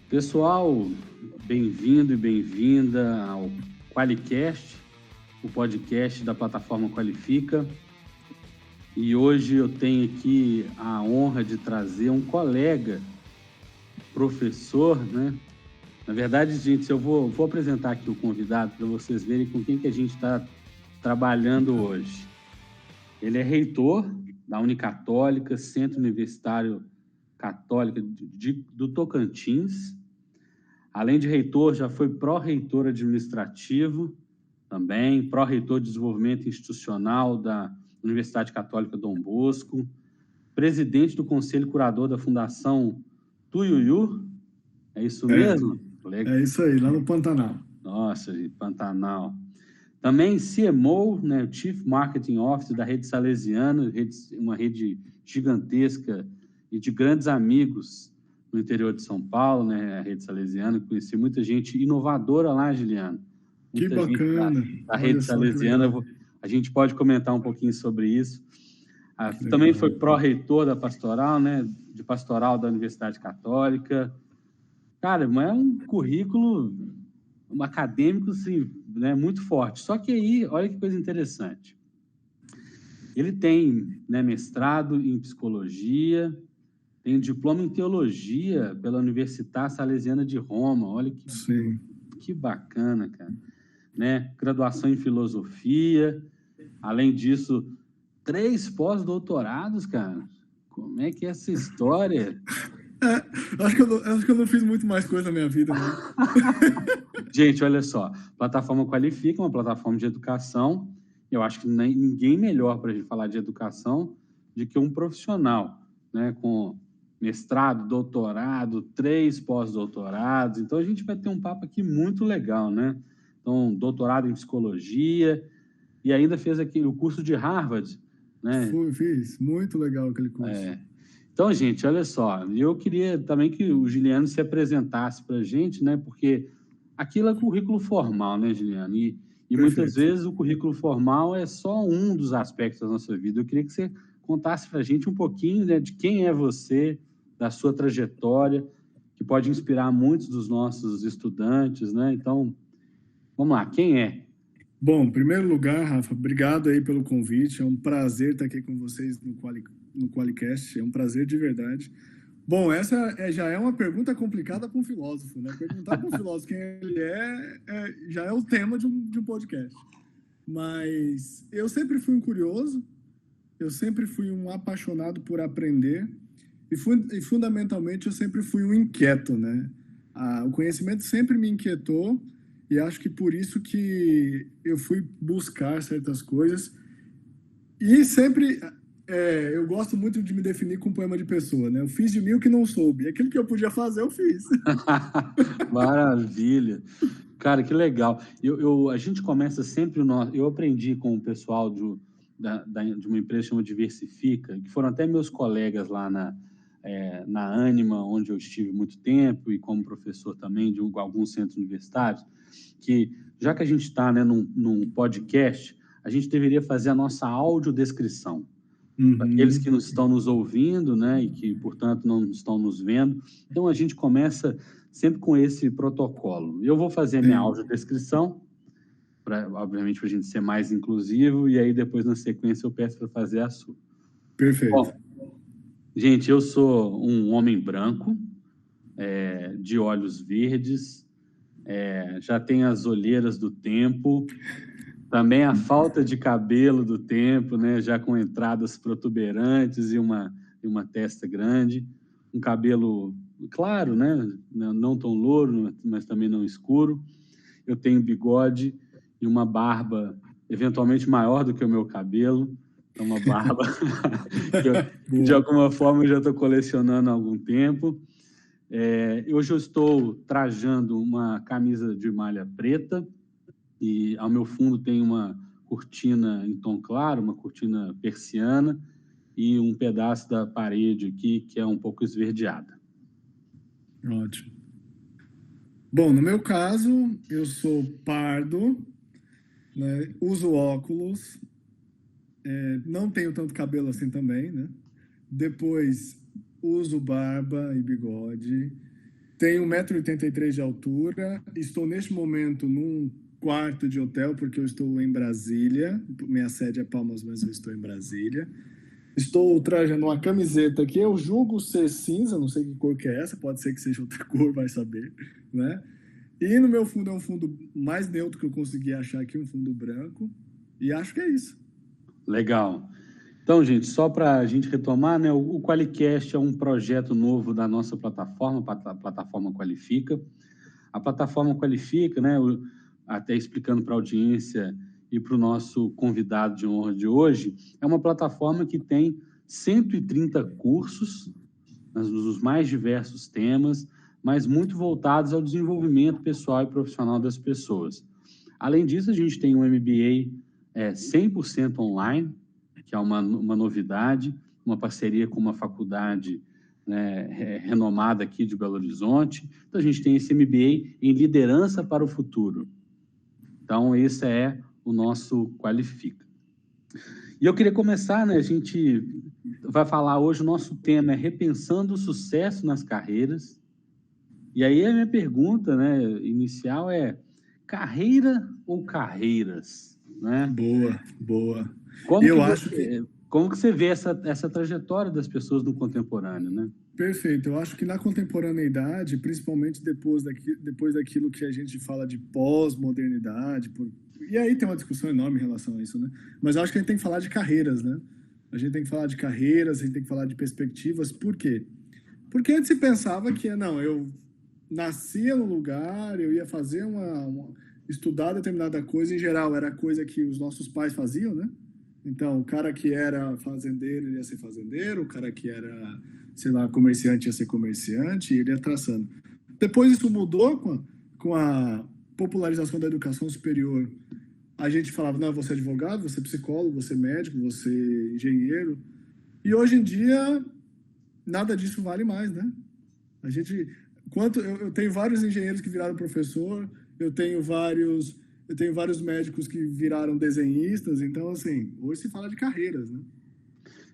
Pessoal, bem-vindo e bem-vinda ao Qualicast, o podcast da plataforma Qualifica. E hoje eu tenho aqui a honra de trazer um colega, professor, né? Na verdade, gente, eu vou apresentar aqui o convidado para vocês verem com quem que a gente está trabalhando hoje. Ele é reitor da Unicatólica, Centro Universitário Católico do Tocantins. Além de reitor, já foi pró-reitor administrativo também, pró-reitor de desenvolvimento institucional da Universidade Católica Dom Bosco, presidente do Conselho Curador da Fundação Tuiuiu. É isso mesmo? É isso aí, lá no Pantanal. Nossa, Pantanal. Também CMO, né, Chief Marketing Officer da Rede Salesiana, uma rede gigantesca e de grandes amigos no interior de São Paulo, né, a Rede Salesiana. Conheci muita gente inovadora lá, Juliano. Que bacana. Da Rede Salesiana. A gente pode comentar um pouquinho sobre isso. Também foi pró-reitor da Pastoral, né, de Pastoral da Universidade Católica. Cara, é um currículo acadêmico, assim, né, muito forte. Só que aí, olha que coisa interessante. Ele tem, né, mestrado em psicologia, tem diploma em teologia pela Universidade Salesiana de Roma. Olha que bacana, cara. Né? Graduação em filosofia. Além disso, 3 pós-doutorados, cara. Como é que é essa história? Acho que eu não fiz muito mais coisa na minha vida, né? Gente, olha só. Plataforma Qualifica, uma plataforma de educação. Eu acho que ninguém melhor para a gente falar de educação do que um profissional, né? Com mestrado, doutorado, 3 pós-doutorados. Então, a gente vai ter um papo aqui muito legal, né? Então, doutorado em psicologia e ainda fez o curso de Harvard, né? Fiz. Muito legal aquele curso. Então, gente, olha só. Eu queria também que o Juliano se apresentasse para a gente, né? Porque aquilo é currículo formal, né, Juliano? E muitas vezes o currículo formal é só um dos aspectos da nossa vida. Eu queria que você contasse para a gente um pouquinho, né, de quem é você, da sua trajetória, que pode inspirar muitos dos nossos estudantes, né? Então, vamos lá, quem é? Bom, em primeiro lugar, Rafa, obrigado aí pelo convite. É um prazer estar aqui com vocês no Qualicast. É um prazer de verdade. Bom, essa já é uma pergunta complicada para um filósofo, né? Perguntar para um filósofo quem ele já é o tema de um podcast. Mas eu sempre fui um curioso, eu sempre fui um apaixonado por aprender e fundamentalmente eu sempre fui um inquieto, né? O conhecimento sempre me inquietou e acho que por isso que eu fui buscar certas coisas e sempre... eu gosto muito de me definir com poema de pessoa, né? Eu fiz de mim o que não soube. Aquilo que eu podia fazer, eu fiz. Maravilha. Cara, que legal. A gente começa sempre... Eu aprendi com o pessoal de uma empresa chamada Diversifica, que foram até meus colegas lá na Anima, onde eu estive muito tempo, e como professor também de alguns centros universitários, que já que a gente está, né, num podcast, a gente deveria fazer a nossa audiodescrição. Para aqueles que estão nos ouvindo, né, e que, portanto, não estão nos vendo. Então, a gente começa sempre com esse protocolo. Eu vou fazer a minha audiodescrição, obviamente, para a gente ser mais inclusivo, e aí depois, na sequência, eu peço para fazer a sua. Perfeito. Bom, gente, eu sou um homem branco, de olhos verdes, já tenho as olheiras do tempo, também a falta de cabelo do tempo, né? Já com entradas protuberantes e uma testa grande, um cabelo claro, né? Não tão louro, mas também não escuro. Eu tenho bigode e uma barba eventualmente maior do que o meu cabelo. Então, uma barba que de alguma forma eu já estou colecionando há algum tempo. Hoje eu estou trajando uma camisa de malha preta, e ao meu fundo tem uma cortina em tom claro, uma cortina persiana, e um pedaço da parede aqui que é um pouco esverdeada. Ótimo. Bom, no meu caso, eu sou pardo, né? Uso óculos, não tenho tanto cabelo assim também, né? Depois, uso barba e bigode. Tenho 1,83 m de altura. Estou, neste momento, num quarto de hotel, porque eu estou em Brasília. Minha sede é Palmas, mas eu estou em Brasília. Estou trajando uma camiseta que eu julgo ser cinza, não sei que cor que é essa, pode ser que seja outra cor, vai saber, né? E no meu fundo é um fundo mais neutro que eu consegui achar aqui, um fundo branco. E acho que é isso. Legal. Então, gente, só para a gente retomar, né, o QualiCast é um projeto novo da nossa plataforma, a plataforma Qualifica. A plataforma Qualifica, né, até explicando para a audiência e para o nosso convidado de honra de hoje, é uma plataforma que tem 130 cursos nos mais diversos temas, mas muito voltados ao desenvolvimento pessoal e profissional das pessoas. Além disso, a gente tem um MBA 100% online, que é uma novidade, uma parceria com uma faculdade, né, renomada aqui de Belo Horizonte. Então, a gente tem esse MBA em liderança para o futuro. Então, esse é o nosso Qualifica. E eu queria começar, né, a gente vai falar hoje, o nosso tema é repensando o sucesso nas carreiras. E aí a minha pergunta, né, inicial é: carreira ou carreiras? Né? Boa, boa. Como que você vê essa trajetória das pessoas no contemporâneo, né? Perfeito. Eu acho que na contemporaneidade, principalmente depois daquilo que a gente fala de pós-modernidade, e aí tem uma discussão enorme em relação a isso, né? Mas eu acho que a gente tem que falar de carreiras, né? A gente tem que falar de carreiras, a gente tem que falar de perspectivas. Por quê? Porque antes se pensava que, não, eu nascia no lugar, eu ia fazer estudar determinada coisa, em geral era coisa que os nossos pais faziam, né? Então, o cara que era fazendeiro ia ser fazendeiro, o cara que era, sei lá, comerciante ia ser comerciante, e ele ia traçando. Depois isso mudou com a popularização da educação superior. A gente falava, não, você é advogado, você é psicólogo, você é médico, você é engenheiro. E hoje em dia, nada disso vale mais, né? Eu tenho vários engenheiros que viraram professor, eu tenho vários médicos que viraram desenhistas, então, assim, hoje se fala de carreiras, né?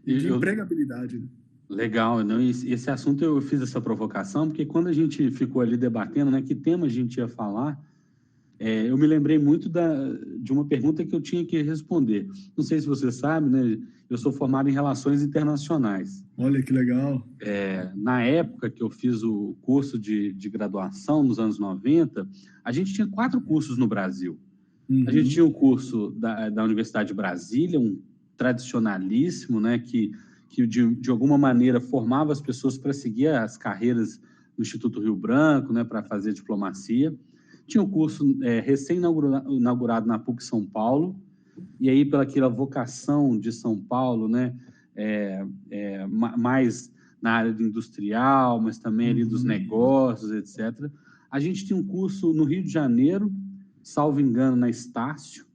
E de empregabilidade, né? Legal, não? Esse assunto eu fiz essa provocação, porque quando a gente ficou ali debatendo, né, que tema a gente ia falar, eu me lembrei muito de uma pergunta que eu tinha que responder. Não sei se você sabe, né, eu sou formado em Relações Internacionais. Olha que legal. Na época que eu fiz o curso de graduação, nos anos 90, a gente tinha 4 cursos no Brasil. A gente tinha o curso da Universidade de Brasília, um tradicionalíssimo, né, que de alguma maneira formava as pessoas para seguir as carreiras no Instituto Rio Branco, né, para fazer diplomacia. Tinha o curso recém-inaugurado na PUC São Paulo, e aí pelaquela vocação de São Paulo, né, mais na área industrial, mas também ali dos negócios, etc. A gente tinha um curso no Rio de Janeiro, salvo engano, na Estácio,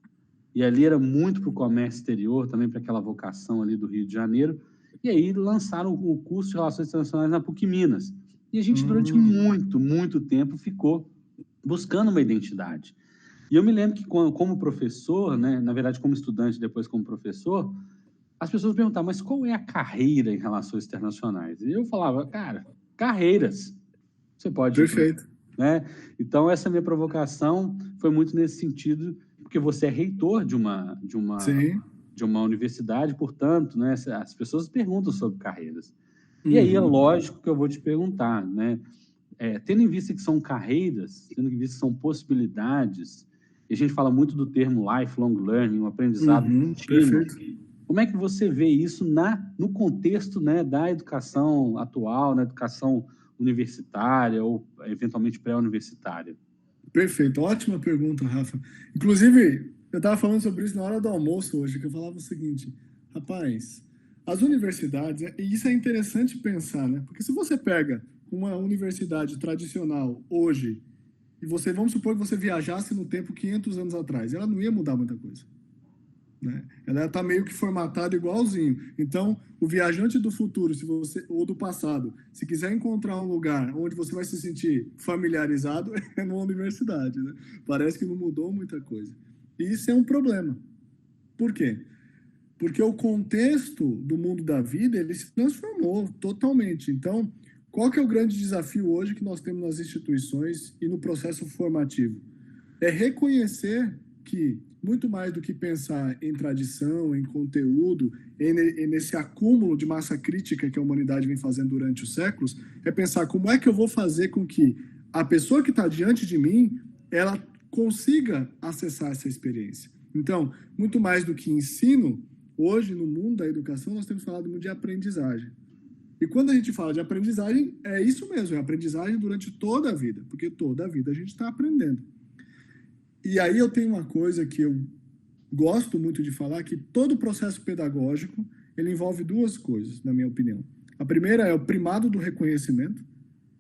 e ali era muito para o comércio exterior, também para aquela vocação ali do Rio de Janeiro, e aí lançaram o curso de Relações Internacionais na PUC Minas. E a gente, durante muito tempo, ficou buscando uma identidade. E eu me lembro que, como professor, né, na verdade, como estudante, depois como professor, as pessoas perguntavam, mas qual é a carreira em Relações Internacionais? E eu falava, cara, carreiras. Você pode... Perfeito. Né? Então, essa minha provocação foi muito nesse sentido, porque você é reitor de uma universidade, portanto, né, as pessoas perguntam sobre carreiras. E aí é lógico que eu vou te perguntar, né, tendo em vista que são carreiras, tendo em vista que são possibilidades, e a gente fala muito do termo lifelong learning, um aprendizado contínuo. Como é que você vê isso no contexto, né, da educação atual, na educação universitária ou eventualmente pré-universitária? Perfeito, ótima pergunta, Rafa. Inclusive, eu estava falando sobre isso na hora do almoço hoje, que eu falava o seguinte, rapaz, as universidades, e isso é interessante pensar, né? Porque se você pega uma universidade tradicional hoje, e vamos supor que você viajasse no tempo 500 anos atrás, ela não ia mudar muita coisa, né? Ela está meio que formatada igualzinho. Então, o viajante do futuro, ou do passado, se quiser encontrar um lugar onde você vai se sentir familiarizado, é numa universidade, né? Parece que não mudou muita coisa. E isso é um problema. Por quê? Porque o contexto do mundo da vida, ele se transformou totalmente. Então, qual que é o grande desafio hoje que nós temos nas instituições e no processo formativo? É reconhecer que, muito mais do que pensar em tradição, em conteúdo, nesse acúmulo de massa crítica que a humanidade vem fazendo durante os séculos, é pensar como é que eu vou fazer com que a pessoa que está diante de mim, ela consiga acessar essa experiência. Então, muito mais do que ensino, hoje no mundo da educação nós temos falado muito de aprendizagem. E quando a gente fala de aprendizagem, é isso mesmo, é aprendizagem durante toda a vida, porque toda a vida a gente está aprendendo. E aí eu tenho uma coisa que eu gosto muito de falar, que todo processo pedagógico, ele envolve duas coisas, na minha opinião. A primeira é o primado do reconhecimento.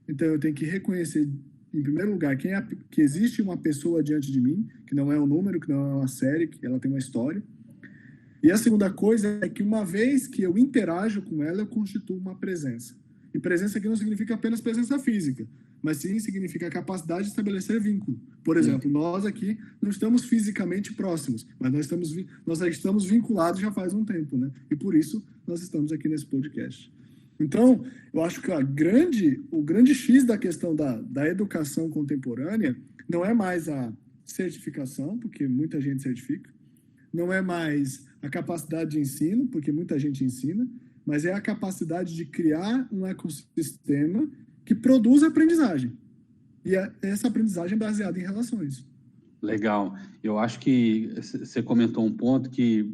Então eu tenho que reconhecer, em primeiro lugar, que existe uma pessoa diante de mim, que não é um número, que não é uma série, que ela tem uma história. E a segunda coisa é que uma vez que eu interajo com ela, eu constituo uma presença. E presença aqui não significa apenas presença física, mas sim significa a capacidade de estabelecer vínculo. Por exemplo, nós aqui não estamos fisicamente próximos, mas nós estamos vinculados já faz um tempo, né? E por isso nós estamos aqui nesse podcast. Então, eu acho que o grande X da questão da educação contemporânea não é mais a certificação, porque muita gente certifica, não é mais a capacidade de ensino, porque muita gente ensina, mas é a capacidade de criar um ecossistema que produz aprendizagem. E essa aprendizagem é baseada em relações. Legal. Eu acho que você comentou um ponto que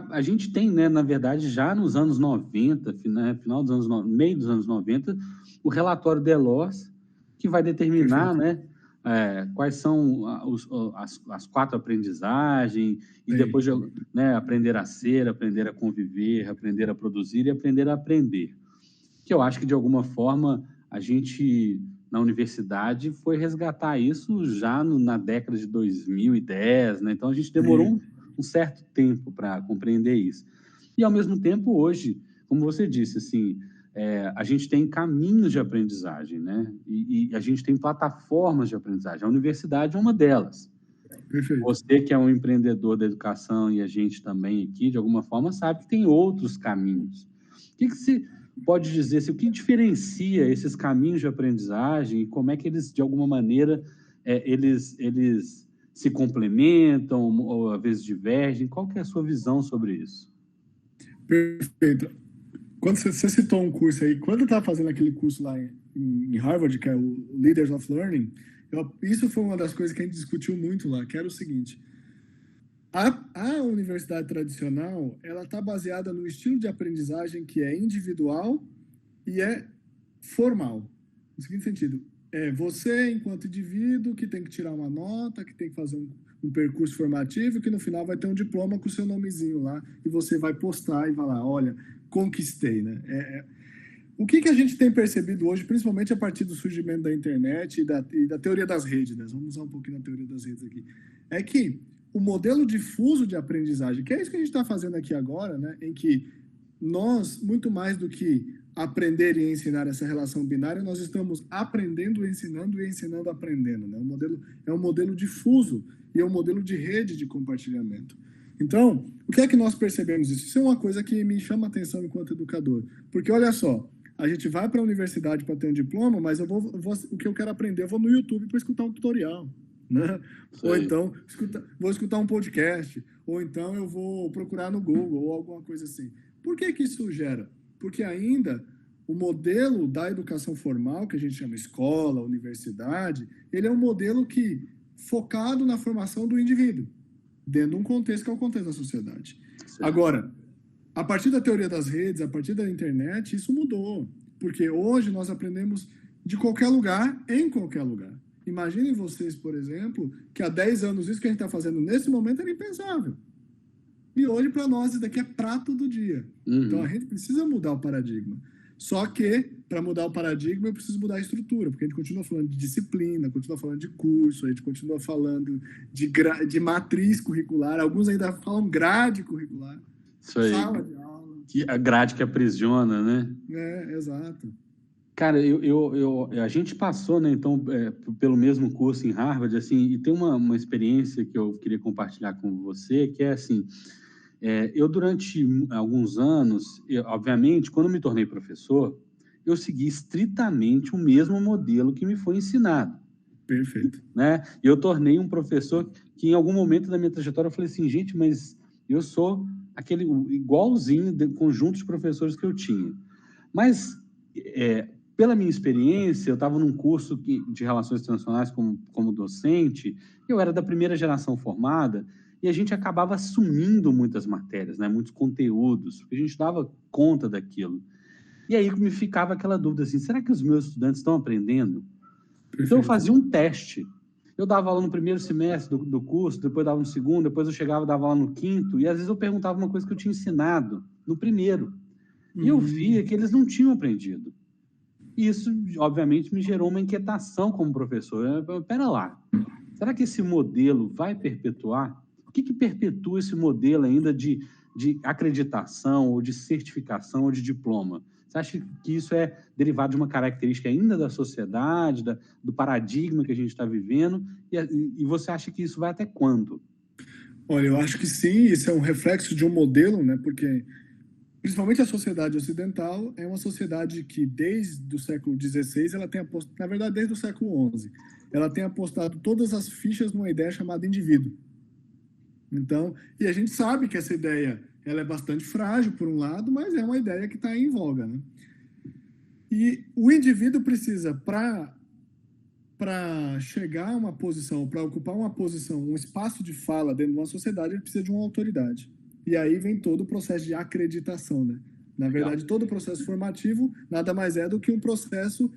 a gente tem, né, na verdade, já nos anos 90, final dos meio dos anos 90, o relatório Delors, que vai determinar, né, quais são as 4 aprendizagens, e depois, né, aprender a ser, aprender a conviver, aprender a produzir e aprender a aprender. Que eu acho que, de alguma forma, a gente, na universidade, foi resgatar isso já na década de 2010, né? Então, a gente demorou um certo tempo para compreender isso. E, ao mesmo tempo, hoje, como você disse, assim, a gente tem caminhos de aprendizagem, né? E a gente tem plataformas de aprendizagem. A universidade é uma delas. Perfeito. Você, que é um empreendedor da educação, e a gente também aqui, de alguma forma, sabe que tem outros caminhos. O que se pode dizer, assim, o que diferencia esses caminhos de aprendizagem e como é que eles, de alguma maneira, eles se complementam ou, às vezes, divergem? Qual que é a sua visão sobre isso? Perfeito. Quando você citou um curso aí, quando eu estava fazendo aquele curso lá em Harvard, que é o Leaders of Learning, isso foi uma das coisas que a gente discutiu muito lá, que era o seguinte: a universidade tradicional, ela está baseada no estilo de aprendizagem que é individual e é formal. No seguinte sentido, você, enquanto indivíduo, que tem que tirar uma nota, que tem que fazer um percurso formativo, que no final vai ter um diploma com o seu nomezinho lá, e você vai postar e vai lá, olha, conquistei, né? O que a gente tem percebido hoje, principalmente a partir do surgimento da internet e da teoria das redes, né? Vamos usar um pouquinho da teoria das redes aqui, é que o modelo difuso de aprendizagem, que é isso que a gente está fazendo aqui agora, né? Em que nós, muito mais do que aprender e ensinar essa relação binária, nós estamos aprendendo, ensinando e ensinando aprendendo, né? É um modelo difuso e é um modelo de rede de compartilhamento. Então, o que é que nós percebemos isso? Isso é uma coisa que me chama a atenção enquanto educador, porque olha só, a gente vai para a universidade para ter um diploma, mas o que eu quero aprender, eu vou no YouTube para escutar um tutorial, né? Ou então, vou escutar um podcast, ou então eu vou procurar no Google, ou alguma coisa assim. Por que isso gera? Porque ainda o modelo da educação formal, que a gente chama escola, universidade, ele é um modelo focado na formação do indivíduo, dentro de um contexto que é o contexto da sociedade. Sim. Agora, a partir da teoria das redes, a partir da internet, isso mudou. Porque hoje nós aprendemos de qualquer lugar, em qualquer lugar. Imaginem vocês, por exemplo, que há 10 anos isso que a gente está fazendo nesse momento era impensável. E hoje, para nós, isso daqui é prato do dia. Então, a gente precisa mudar o paradigma. Só que, para mudar o paradigma, eu preciso mudar a estrutura, porque a gente continua falando de disciplina, continua falando de curso, a gente continua falando de matriz curricular, alguns ainda falam grade curricular, sala de aula. A grade que aprisiona, né? Exato. Cara, a gente passou, né, então, pelo mesmo curso em Harvard, assim, e tem uma experiência que eu queria compartilhar com você, que é assim, eu durante alguns anos, obviamente, quando eu me tornei professor, eu segui estritamente o mesmo modelo que me foi ensinado. Perfeito. Né? E eu tornei um professor que, em algum momento da minha trajetória, eu falei assim, gente, mas eu sou aquele igualzinho do conjunto de professores que eu tinha. Mas, pela minha experiência, eu estava num curso de Relações Internacionais como docente, eu era da primeira geração formada, e a gente acabava assumindo muitas matérias, né? Muitos conteúdos, porque a gente dava conta daquilo. E aí me ficava aquela dúvida assim, será que os meus estudantes estão aprendendo? Perfeito. Então eu fazia um teste. Eu dava aula no primeiro semestre do curso, depois dava no segundo, depois eu chegava e dava aula no quinto, e às vezes eu perguntava uma coisa que eu tinha ensinado no primeiro. E eu via que eles não tinham aprendido. E isso, obviamente, me gerou uma inquietação como professor. Pera lá, será que esse modelo vai perpetuar? O que perpetua esse modelo ainda de acreditação, ou de certificação, ou de diploma? Você acha que isso é derivado de uma característica ainda da sociedade, do paradigma que a gente está vivendo? E você acha que isso vai até quando? Olha, eu acho que sim, isso é um reflexo de um modelo, né? Porque, principalmente a sociedade ocidental, é uma sociedade que, desde o século XVI, ela tem apostado, na verdade, desde o século XI, ela tem apostado todas as fichas numa ideia chamada indivíduo. Então, e a gente sabe que essa ideia ela é bastante frágil, por um lado, mas é uma ideia que está em voga, né? E o indivíduo precisa, para chegar a uma posição, para ocupar uma posição, um espaço de fala dentro de uma sociedade, ele precisa de uma autoridade. E aí vem todo o processo de acreditação, né? Na verdade, todo o processo formativo nada mais é do que um processo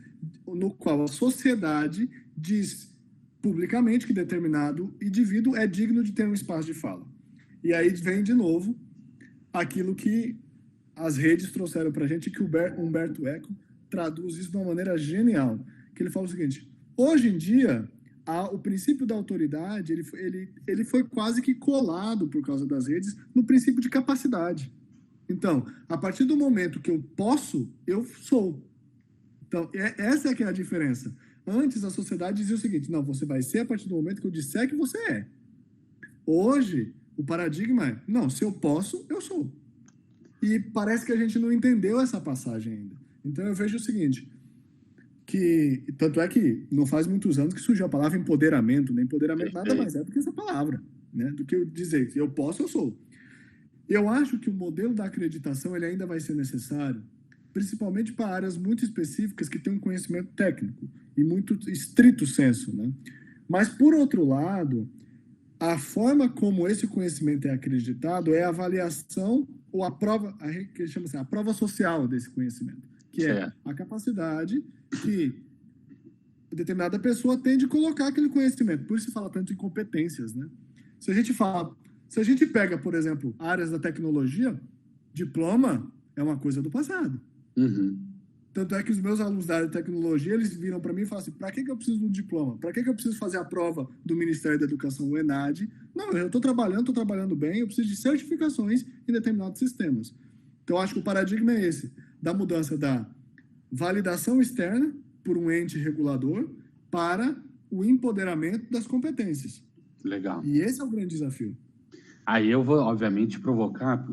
no qual a sociedade diz publicamente que determinado indivíduo é digno de ter um espaço de fala. E aí vem, de novo, aquilo que as redes trouxeram para a gente, que o Humberto Eco traduz isso de uma maneira genial, que ele fala o seguinte: hoje em dia, o princípio da autoridade ele foi quase que colado, por causa das redes, no princípio de capacidade. Então, a partir do momento que eu posso, eu sou. Então, essa é que é a diferença. Antes, a sociedade dizia o seguinte: não, você vai ser a partir do momento que eu disser que você é. Hoje, o paradigma é: não, se eu posso, eu sou. E parece que a gente não entendeu essa passagem ainda. Então, eu vejo o seguinte, tanto é que não faz muitos anos que surgiu a palavra empoderamento, né? Empoderamento nada mais é do que essa palavra, né? Do que eu dizer que eu posso, eu sou. Eu acho que o modelo da acreditação ele ainda vai ser necessário, principalmente para áreas muito específicas que têm um conhecimento técnico e muito estrito senso, né? Mas, por outro lado, a forma como esse conhecimento é acreditado é a avaliação ou a prova, que chama assim, a prova social desse conhecimento, que é a capacidade que determinada pessoa tem de colocar aquele conhecimento. Por isso se fala tanto em competências, né? Se a gente pega, por exemplo, áreas da tecnologia, diploma é uma coisa do passado. Uhum. Tanto é que os meus alunos da área de tecnologia, eles viram para mim e falam assim: para que eu preciso de um diploma? Para que eu preciso fazer a prova do Ministério da Educação, o ENAD? Não, eu estou trabalhando bem, eu preciso de certificações em determinados sistemas. Então, acho que o paradigma é esse, da mudança da validação externa por um ente regulador para o empoderamento das competências. Legal. E esse é o grande desafio. Aí eu vou, obviamente, provocar,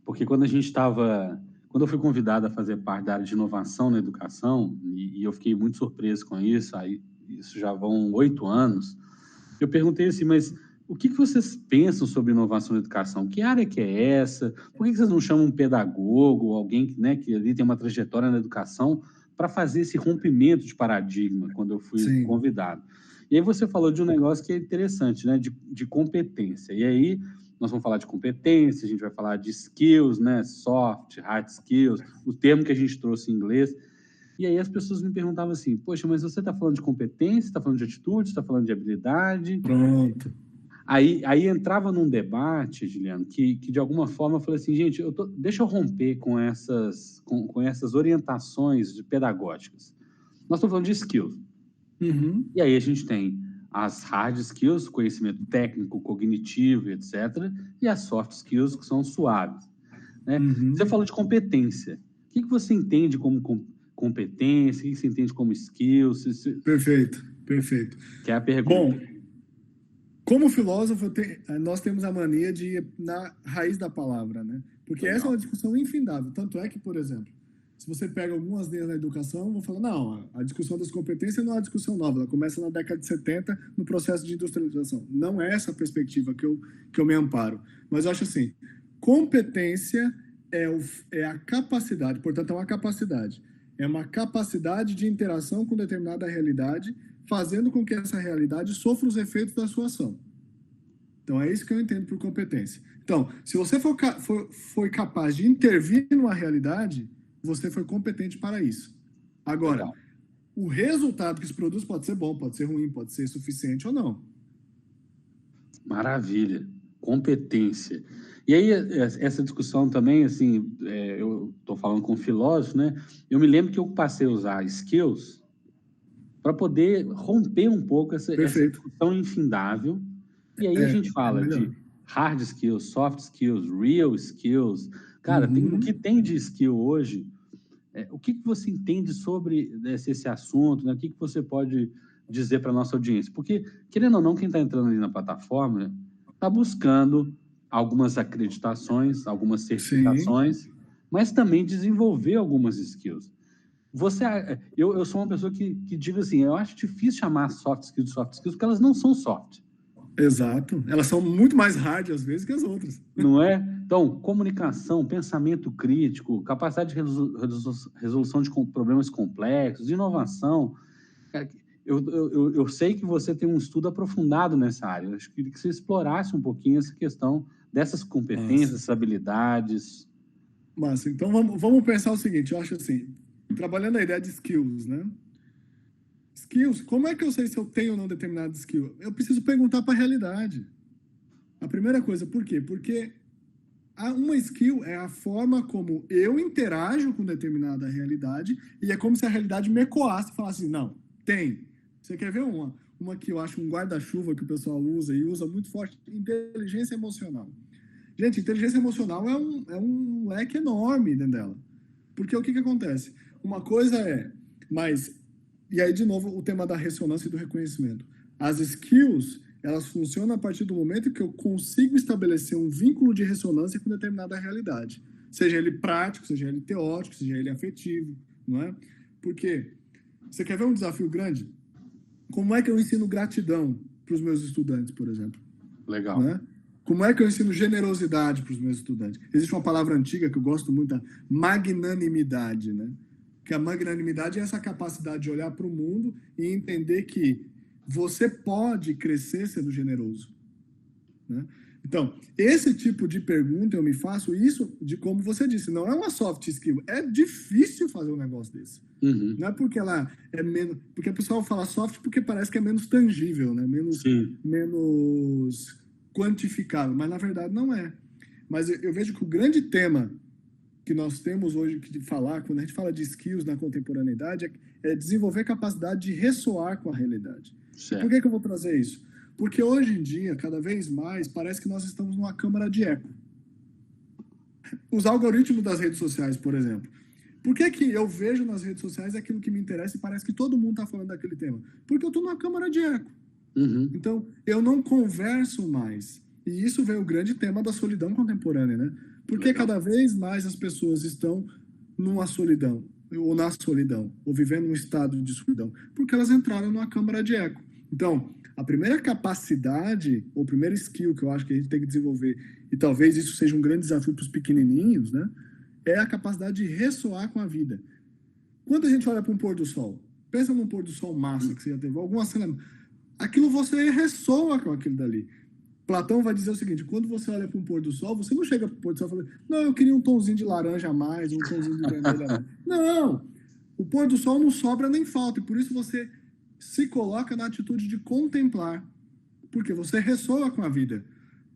porque quando eu fui convidado a fazer parte da área de inovação na educação, e eu fiquei muito surpreso com isso, aí isso já vão 8 anos, eu perguntei assim, mas o que vocês pensam sobre inovação na educação? Que área que é essa? Por que vocês não chamam um pedagogo, alguém, né, que ali tem uma trajetória na educação, para fazer esse rompimento de paradigma, quando eu fui convidado? E aí você falou de um negócio que é interessante, né, de competência. E aí nós vamos falar de competência, a gente vai falar de skills, né, soft, hard skills, o termo que a gente trouxe em inglês. E aí as pessoas me perguntavam assim: poxa, mas você está falando de competência, está falando de atitude, está falando de habilidade? Pronto. Aí entrava num debate, Juliano, que de alguma forma eu falei assim: gente, deixa eu romper com essas orientações pedagógicas. Nós estamos falando de skills. Uhum. E aí a gente tem as hard skills, conhecimento técnico, cognitivo, etc., e as soft skills, que são suaves. Né? Uhum. Você falou de competência. O que você entende como competência? O que você entende como skills? Perfeito. Que é a pergunta. Bom, como filósofo, nós temos a mania de ir na raiz da palavra, né? Porque essa é uma discussão infindável. Tanto é que, por exemplo, se você pega algumas linhas na educação, vão falar, não, a discussão das competências não é uma discussão nova, ela começa na década de 70, no processo de industrialização. Não é essa a perspectiva que eu me amparo. Mas eu acho assim, competência é a capacidade, portanto, é uma capacidade. É uma capacidade de interação com determinada realidade, fazendo com que essa realidade sofra os efeitos da sua ação. Então, é isso que eu entendo por competência. Então, se você foi capaz de intervir numa realidade, você foi competente para isso. Agora, legal. O resultado que isso produz pode ser bom, pode ser ruim, pode ser suficiente ou não. Maravilha. Competência. E aí, essa discussão também, assim, eu estou falando com um filósofo, né? Eu me lembro que eu passei a usar skills para poder romper um pouco essa discussão infindável. E aí a gente fala de hard skills, soft skills, real skills. Cara, o que tem de skill hoje? O que você entende sobre esse assunto? Né? O que você pode dizer para a nossa audiência? Porque, querendo ou não, quem está entrando ali na plataforma está buscando algumas acreditações, algumas certificações, mas também desenvolver algumas skills. Eu sou uma pessoa que digo assim, eu acho difícil chamar soft skills, porque elas não são soft. Exato. Elas são muito mais hard, às vezes, que as outras. Não é? Então, comunicação, pensamento crítico, capacidade de resolução de problemas complexos, inovação. Eu sei que você tem um estudo aprofundado nessa área. Eu queria que você explorasse um pouquinho essa questão dessas competências, dessas habilidades. Massa. Então, vamos pensar o seguinte. Eu acho assim, trabalhando a ideia de skills, né? Skills, como é que eu sei se eu tenho ou não determinado skill? Eu preciso perguntar para a realidade. A primeira coisa, por quê? Porque uma skill é a forma como eu interajo com determinada realidade e é como se a realidade me ecoasse e falasse assim, não, tem. Você quer ver uma que eu acho um guarda-chuva que o pessoal usa e usa muito forte? Inteligência emocional. Gente, inteligência emocional é um leque enorme dentro dela. Porque o que acontece? Uma coisa e aí, de novo, o tema da ressonância e do reconhecimento. As skills, elas funcionam a partir do momento que eu consigo estabelecer um vínculo de ressonância com determinada realidade. Seja ele prático, seja ele teórico, seja ele afetivo, não é? Porque, você quer ver um desafio grande? Como é que eu ensino gratidão para os meus estudantes, por exemplo? Legal. Não é? Como é que eu ensino generosidade para os meus estudantes? Existe uma palavra antiga que eu gosto muito, a magnanimidade, né? Que a magnanimidade é essa capacidade de olhar para o mundo e entender que você pode crescer sendo generoso. Né? Então, esse tipo de pergunta eu me faço, isso de como você disse, não é uma soft skill, é difícil fazer um negócio desse. Uhum. Não é porque ela é menos... Porque o pessoal fala soft porque parece que é menos tangível, né? menos quantificável, mas na verdade não é. Mas eu vejo que o grande tema que nós temos hoje de falar, quando a gente fala de skills na contemporaneidade, é desenvolver capacidade de ressoar com a realidade. Certo. Por que eu vou trazer isso? Porque hoje em dia, cada vez mais, parece que nós estamos numa câmara de eco. Os algoritmos das redes sociais, por exemplo. Por que eu vejo nas redes sociais aquilo que me interessa e parece que todo mundo está falando daquele tema? Porque eu estou numa câmara de eco. Uhum. Então, eu não converso mais. E isso veio o grande tema da solidão contemporânea, né? Porque cada vez mais as pessoas estão numa solidão, ou na solidão, ou vivendo um estado de solidão, porque elas entraram numa câmara de eco. Então, a primeira capacidade, ou primeira skill que eu acho que a gente tem que desenvolver, e talvez isso seja um grande desafio para os pequenininhos, né? É a capacidade de ressoar com a vida. Quando a gente olha para um pôr do sol, pensa num pôr do sol massa que você já teve, alguma cena, aquilo você ressoa com aquilo dali. Platão vai dizer o seguinte, quando você olha para um pôr do sol, você não chega para o pôr do sol e fala, não, eu queria um tomzinho de laranja a mais, um tomzinho de vermelho a mais. Não! O pôr do sol não sobra nem falta, e por isso você se coloca na atitude de contemplar, porque você ressoa com a vida.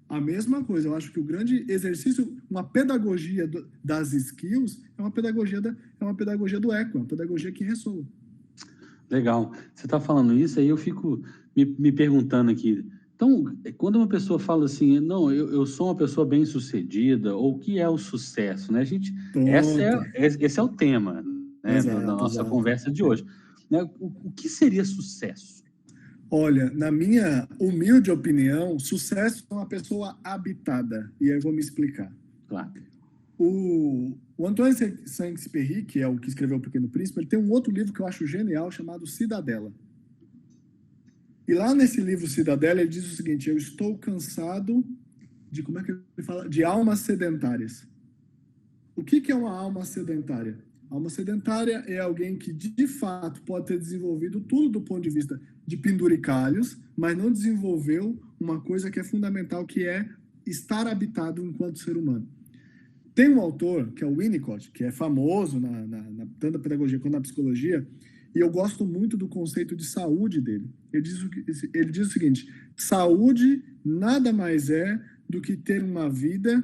A mesma coisa, eu acho que o grande exercício, uma pedagogia das skills, é uma pedagogia do eco, uma pedagogia que ressoa. Legal. Você está falando isso, aí eu fico me perguntando aqui. Então, quando uma pessoa fala assim, não, eu sou uma pessoa bem-sucedida, ou o que é o sucesso, né? Esse é o tema, né, da nossa conversa de hoje. Né? O que seria sucesso? Olha, na minha humilde opinião, sucesso é uma pessoa habitada. E aí eu vou me explicar. Claro. O Antoine Saint-Exupéry, que é o que escreveu O Pequeno Príncipe, ele tem um outro livro que eu acho genial, chamado Cidadela. E lá nesse livro Cidadela, ele diz o seguinte: eu estou cansado de, como é que ele fala? De almas sedentárias. O que é uma alma sedentária? Alma sedentária é alguém que, de fato, pode ter desenvolvido tudo do ponto de vista de penduricalhos, mas não desenvolveu uma coisa que é fundamental, que é estar habitado enquanto ser humano. Tem um autor, que é o Winnicott, que é famoso tanto na pedagogia quanto na psicologia, e eu gosto muito do conceito de saúde dele. Ele diz o seguinte: saúde nada mais é do que ter uma vida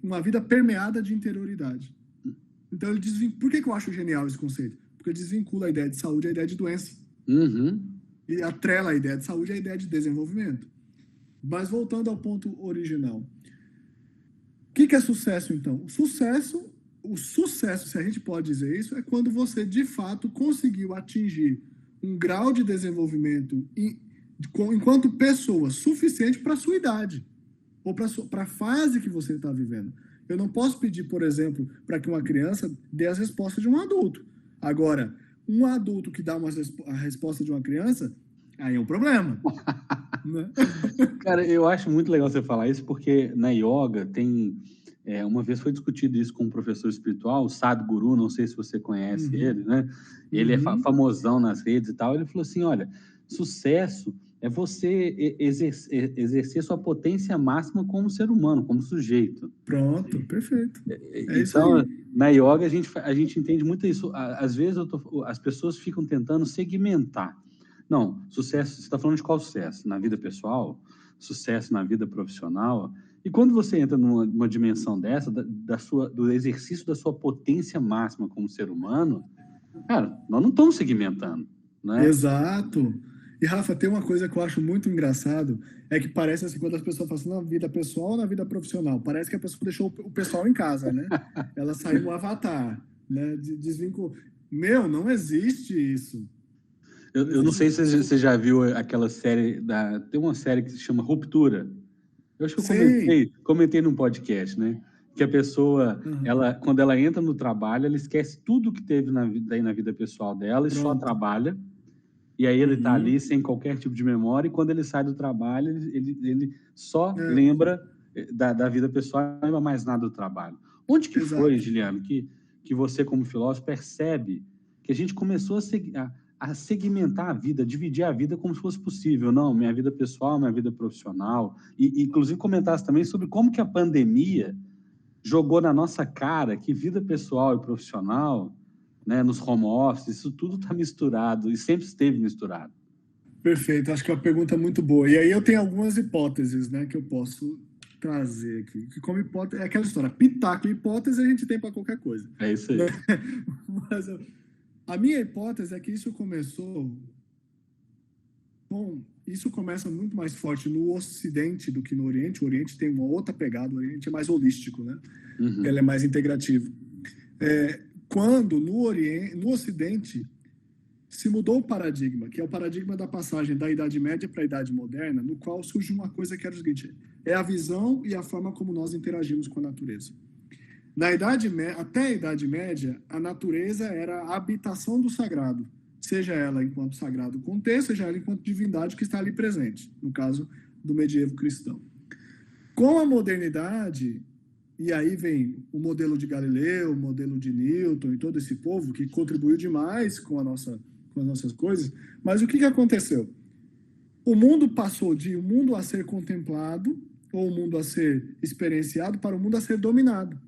uma vida permeada de interioridade. Então, por que eu acho genial esse conceito? Porque ele desvincula a ideia de saúde à ideia de doença. Uhum. E atrela a ideia de saúde à ideia de desenvolvimento. Mas voltando ao ponto original. O que é sucesso, então? O sucesso, se a gente pode dizer isso, é quando você, de fato, conseguiu atingir um grau de desenvolvimento enquanto pessoa suficiente para a sua idade, ou para a fase que você está vivendo. Eu não posso pedir, por exemplo, para que uma criança dê as respostas de um adulto. Agora, um adulto que dá a resposta de uma criança, aí é um problema. Né? Cara, eu acho muito legal você falar isso, porque na yoga tem... uma vez foi discutido isso com um professor espiritual, o Sadhguru, não sei se você conhece ele, né? Ele é famosão nas redes e tal. Ele falou assim: olha, sucesso é você exercer sua potência máxima como ser humano, como sujeito. Pronto, perfeito. Então, na yoga, a gente entende muito isso. Às vezes, as pessoas ficam tentando segmentar. Não, sucesso, você está falando de qual sucesso? Na vida pessoal? Sucesso na vida profissional? E quando você entra numa dimensão dessa, do exercício da sua potência máxima como ser humano, cara, nós não estamos segmentando, né? Exato. E, Rafa, tem uma coisa que eu acho muito engraçado, é que parece assim, quando as pessoas falam assim, na vida pessoal ou na vida profissional, parece que a pessoa deixou o pessoal em casa, né? Ela saiu no avatar, né? Desvinculou. Não existe isso. Eu não sei se você já viu aquela série, tem uma série que se chama Ruptura. Eu acho que eu comentei num podcast, né? Que a pessoa, quando ela entra no trabalho, ela esquece tudo que teve na vida pessoal dela e só trabalha. E aí ele está ali sem qualquer tipo de memória, e quando ele sai do trabalho, ele só lembra da vida pessoal, não lembra mais nada do trabalho. Onde que foi, Giliano, que você, como filósofo, percebe que a gente começou a segmentar a vida, dividir a vida como se fosse possível? Não, minha vida pessoal, minha vida profissional. E inclusive comentasse também sobre como que a pandemia jogou na nossa cara que vida pessoal e profissional, né, nos home office, isso tudo está misturado e sempre esteve misturado. Perfeito, acho que é uma pergunta muito boa. E aí eu tenho algumas hipóteses, né, que eu posso trazer aqui. Que como hipótese, é aquela história, pitaco e hipótese a gente tem para qualquer coisa. É isso aí. Mas a minha hipótese é que isso começou... Bom, isso começa muito mais forte no Ocidente do que no Oriente. O Oriente tem uma outra pegada, o Oriente é mais holístico, né? Ele é mais integrativo. Quando no Ocidente se mudou o paradigma, que é o paradigma da passagem da Idade Média para a Idade Moderna, no qual surge uma coisa que era o seguinte: é a visão e a forma como nós interagimos com a natureza. Até a Idade Média, a natureza era a habitação do sagrado, seja ela enquanto sagrado contexto, seja ela enquanto divindade que está ali presente, no caso do medievo cristão. Com a modernidade, e aí vem o modelo de Galileu, o modelo de Newton e todo esse povo que contribuiu demais com as nossas coisas, mas o que aconteceu? O mundo passou de um mundo a ser contemplado, ou um mundo a ser experienciado, para um mundo a ser dominado.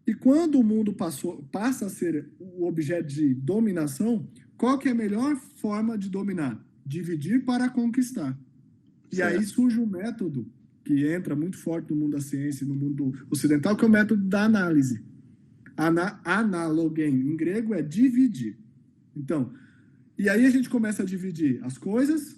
E quando o mundo passa a ser o objeto de dominação, qual que é a melhor forma de dominar? Dividir para conquistar. E aí surge um método que entra muito forte no mundo da ciência, no mundo ocidental, que é o método da análise. Analogen, em grego, é dividir. Então, e aí a gente começa a dividir as coisas,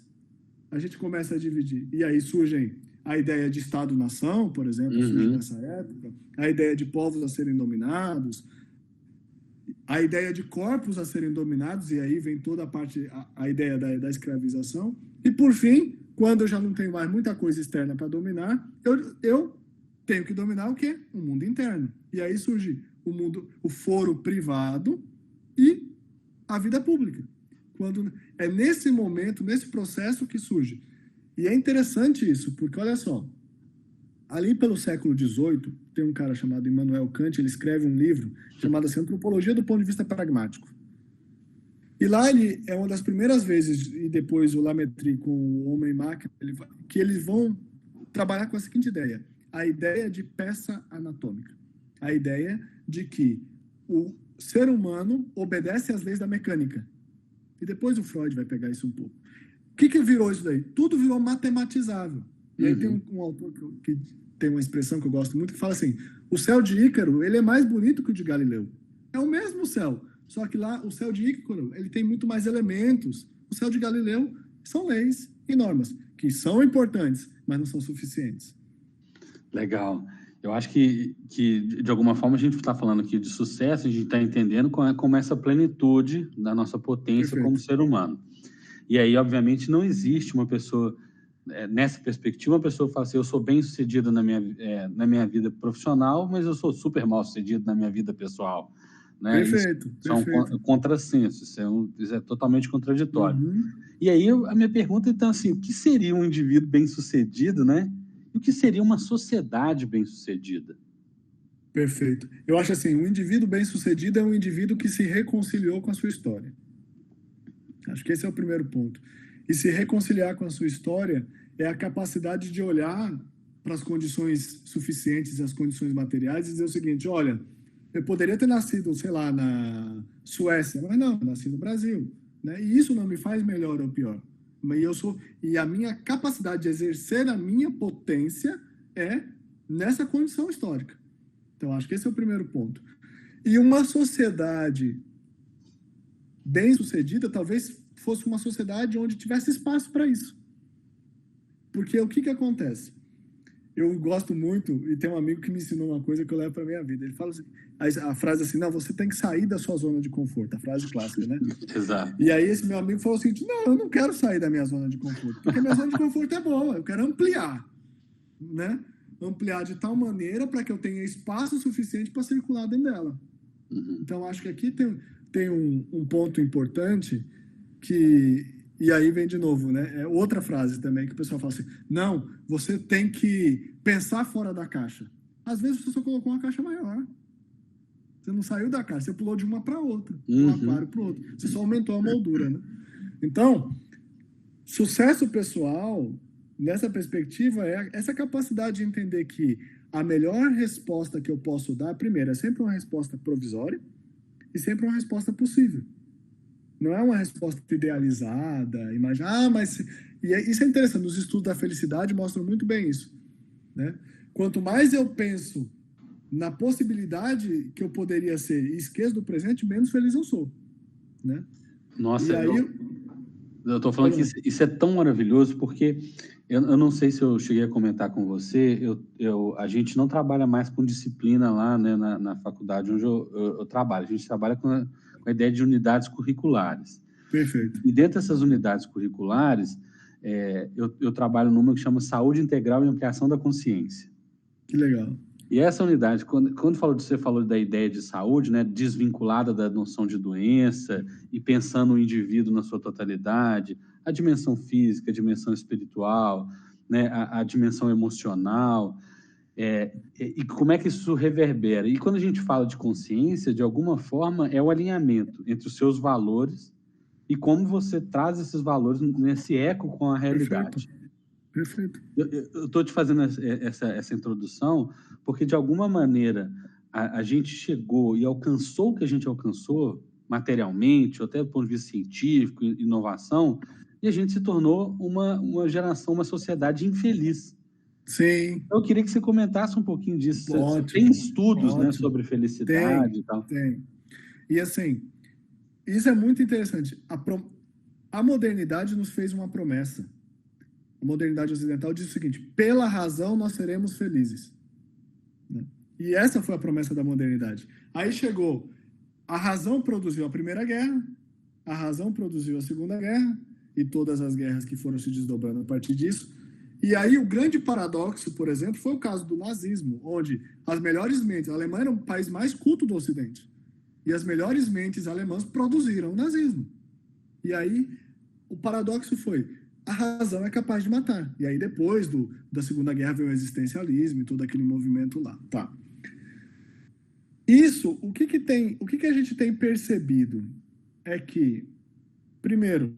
a gente começa a dividir. E aí surgem a ideia de Estado-nação, por exemplo, surge nessa época, a ideia de povos a serem dominados, a ideia de corpos a serem dominados, e aí vem toda a ideia da escravização. E, por fim, quando eu já não tenho mais muita coisa externa para dominar, eu tenho que dominar o quê? O mundo interno. E aí surge o foro privado e a vida pública. Quando é nesse momento, nesse processo que surge. E é interessante isso, porque olha só, ali pelo século XVIII, tem um cara chamado Immanuel Kant, ele escreve um livro chamado assim, Antropologia do Ponto de Vista Pragmático. E lá ele é uma das primeiras vezes, e depois o Lametri com o Homem e Máquina, que eles vão trabalhar com a seguinte ideia: a ideia de peça anatômica. A ideia de que o ser humano obedece às leis da mecânica. E depois o Freud vai pegar isso um pouco. O que virou isso daí? Tudo virou matematizável. E aí tem um autor que tem uma expressão que eu gosto muito, que fala assim, o céu de Ícaro, ele é mais bonito que o de Galileu. É o mesmo céu, só que lá o céu de Ícaro, ele tem muito mais elementos. O céu de Galileu são leis e normas, que são importantes, mas não são suficientes. Legal. Eu acho que de alguma forma, a gente está falando aqui de sucesso, a gente está entendendo como essa plenitude da nossa potência Perfeito. como ser humano. E aí, obviamente, não existe uma pessoa, nessa perspectiva, uma pessoa que fala assim, eu sou bem-sucedido na minha vida profissional, mas eu sou super mal-sucedido na minha vida pessoal. Né? Perfeito. Isso é um contrassenso, isso é totalmente contraditório. E aí, a minha pergunta, então, assim, o que seria um indivíduo bem-sucedido, né? E o que seria uma sociedade bem-sucedida? Perfeito. Eu acho assim, um indivíduo bem-sucedido é um indivíduo que se reconciliou com a sua história. Acho que esse é o primeiro ponto. E se reconciliar com a sua história é a capacidade de olhar para as condições suficientes e as condições materiais e dizer o seguinte, olha, eu poderia ter nascido, sei lá, na Suécia, mas não, eu nasci no Brasil. Né? E isso não me faz melhor ou pior. E a minha capacidade de exercer a minha potência é nessa condição histórica. Então, acho que esse é o primeiro ponto. E uma sociedade bem-sucedida talvez fosse uma sociedade onde tivesse espaço para isso. Porque o que acontece? Eu gosto muito, e tem um amigo que me ensinou uma coisa que eu levo para a minha vida. Ele fala assim, a frase assim, não, você tem que sair da sua zona de conforto, a frase clássica, né? Exato. E aí esse meu amigo falou assim, não, eu não quero sair da minha zona de conforto, porque a minha zona de conforto é boa, eu quero ampliar, né? Ampliar de tal maneira para que eu tenha espaço suficiente para circular dentro dela. Então, acho que aqui tem um ponto importante que... E aí vem de novo, né? É outra frase também que o pessoal fala assim, não, você tem que pensar fora da caixa. Às vezes você só colocou uma caixa maior. Você não saiu da caixa, você pulou de uma para outra, de um aquário para o outro. Você só aumentou a moldura, né? Então, sucesso pessoal, nessa perspectiva, é essa capacidade de entender que a melhor resposta que eu posso dar, primeiro, é sempre uma resposta provisória e sempre uma resposta possível. Não é uma resposta idealizada, mas... isso é interessante, nos estudos da felicidade mostram muito bem isso. Né? Quanto mais eu penso na possibilidade que eu poderia ser e esqueço do presente, menos feliz eu sou. Né? Nossa, e aí, eu estou falando que isso é tão maravilhoso, porque eu não sei se eu cheguei a comentar com você, a gente não trabalha mais com disciplina lá, né, na faculdade onde eu trabalho, a gente trabalha com a ideia de unidades curriculares. Perfeito. E dentro dessas unidades curriculares, eu trabalho numa que chama Saúde Integral e Ampliação da Consciência. Que legal. E essa unidade, quando você falou da ideia de saúde, né, desvinculada da noção de doença e pensando o indivíduo na sua totalidade, a dimensão física, a dimensão espiritual, né, a dimensão emocional, e como é que isso reverbera. E quando a gente fala de consciência, de alguma forma, é o alinhamento entre os seus valores e como você traz esses valores nesse eco com a realidade. Perfeito. Eu estou te fazendo essa introdução porque, de alguma maneira, a gente chegou e alcançou o que a gente alcançou materialmente, ou até do ponto de vista científico, inovação, e a gente se tornou uma geração, uma sociedade infeliz. Sim. Eu queria que você comentasse um pouquinho disso. Você tem estudos, né, sobre felicidade e tal? Tem. E assim, isso é muito interessante. A modernidade nos fez uma promessa. A modernidade ocidental diz o seguinte, pela razão nós seremos felizes. E essa foi a promessa da modernidade. Aí chegou, a razão produziu a Primeira Guerra, a razão produziu a Segunda Guerra, e todas as guerras que foram se desdobrando a partir disso, E aí o grande paradoxo, por exemplo, foi o caso do nazismo, onde as melhores mentes, a Alemanha era o país mais culto do Ocidente, e as melhores mentes alemãs produziram o nazismo. E aí o paradoxo foi, a razão é capaz de matar. E aí depois da Segunda Guerra veio o existencialismo e todo aquele movimento lá. Tá. Isso, o que a gente tem percebido é que, primeiro,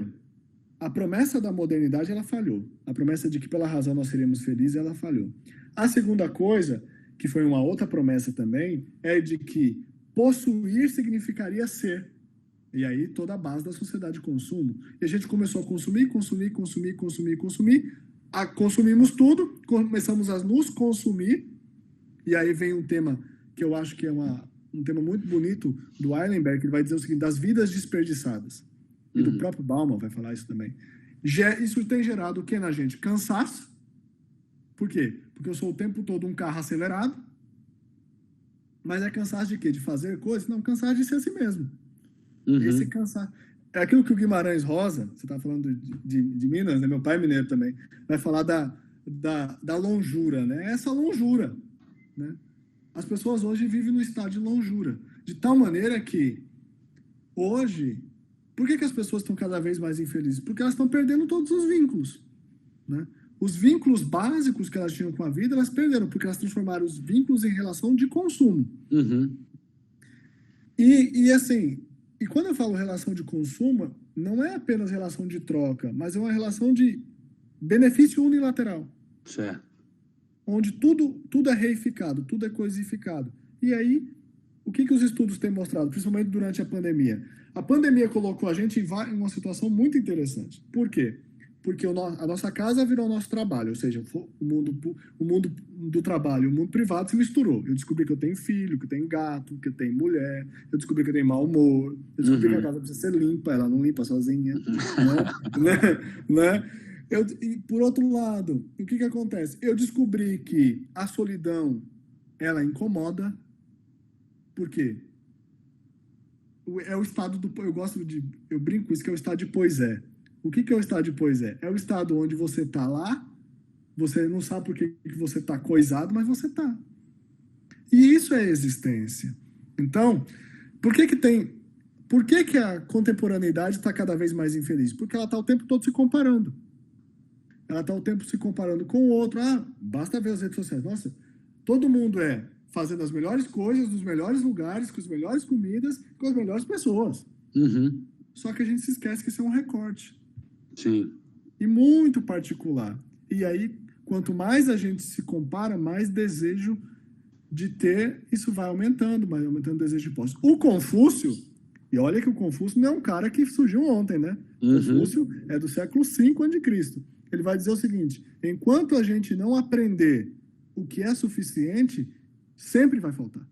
a promessa da modernidade, ela falhou. A promessa de que pela razão nós seríamos felizes, ela falhou. A segunda coisa, que foi uma outra promessa também, é de que possuir significaria ser. E aí toda a base da sociedade de consumo. E a gente começou a consumir. Consumimos tudo, começamos a nos consumir. E aí vem um tema que eu acho que é um tema muito bonito do Eilenberg, que ele vai dizer o seguinte, das vidas desperdiçadas. E do próprio Bauman vai falar isso também. Isso tem gerado o que na gente? Cansaço. Por quê? Porque eu sou o tempo todo um carro acelerado. Mas é cansaço de quê? De fazer coisas? Não, cansaço de ser assim mesmo. Esse cansaço. É aquilo que o Guimarães Rosa, você está falando de Minas, né? Meu pai é mineiro também, vai falar da longura, né? Essa longura, né? As pessoas hoje vivem no estado de longura. De tal maneira que, hoje, por que as pessoas estão cada vez mais infelizes? Porque elas estão perdendo todos os vínculos, né? Os vínculos básicos que elas tinham com a vida, elas perderam, porque elas transformaram os vínculos em relação de consumo. E assim, e quando eu falo relação de consumo, não é apenas relação de troca, mas é uma relação de benefício unilateral. Certo. Onde tudo é reificado, tudo é coisificado. E aí, o que os estudos têm mostrado, principalmente durante a pandemia? A pandemia colocou a gente em uma situação muito interessante. Por quê? Porque a nossa casa virou o nosso trabalho, ou seja, o mundo do trabalho, o mundo privado se misturou. Eu descobri que eu tenho filho, que eu tenho gato, que eu tenho mulher, eu descobri que eu tenho mau humor, eu descobri que a casa precisa ser limpa, ela não limpa sozinha, né? E por outro lado, o que acontece? Eu descobri que a solidão, ela incomoda. Por quê? É o estado do... Eu brinco com isso, que é o estado de pois é. O que é o estado de pois é? É o estado onde você está lá, você não sabe por que você está coisado, mas você está. E isso é existência. Então, por que a contemporaneidade está cada vez mais infeliz? Porque ela está o tempo todo se comparando. Ela está o tempo se comparando com o outro. Basta ver as redes sociais. Nossa, todo mundo fazendo as melhores coisas, nos melhores lugares, com as melhores comidas, com as melhores pessoas. Só que a gente se esquece que isso é um recorte. Sim. E muito particular. E aí, quanto mais a gente se compara, mais desejo de ter, isso vai aumentando o desejo de posse. O Confúcio, e olha que o Confúcio não é um cara que surgiu ontem, né? Confúcio é do século V a.C. Ele vai dizer o seguinte, enquanto a gente não aprender o que é suficiente, sempre vai faltar.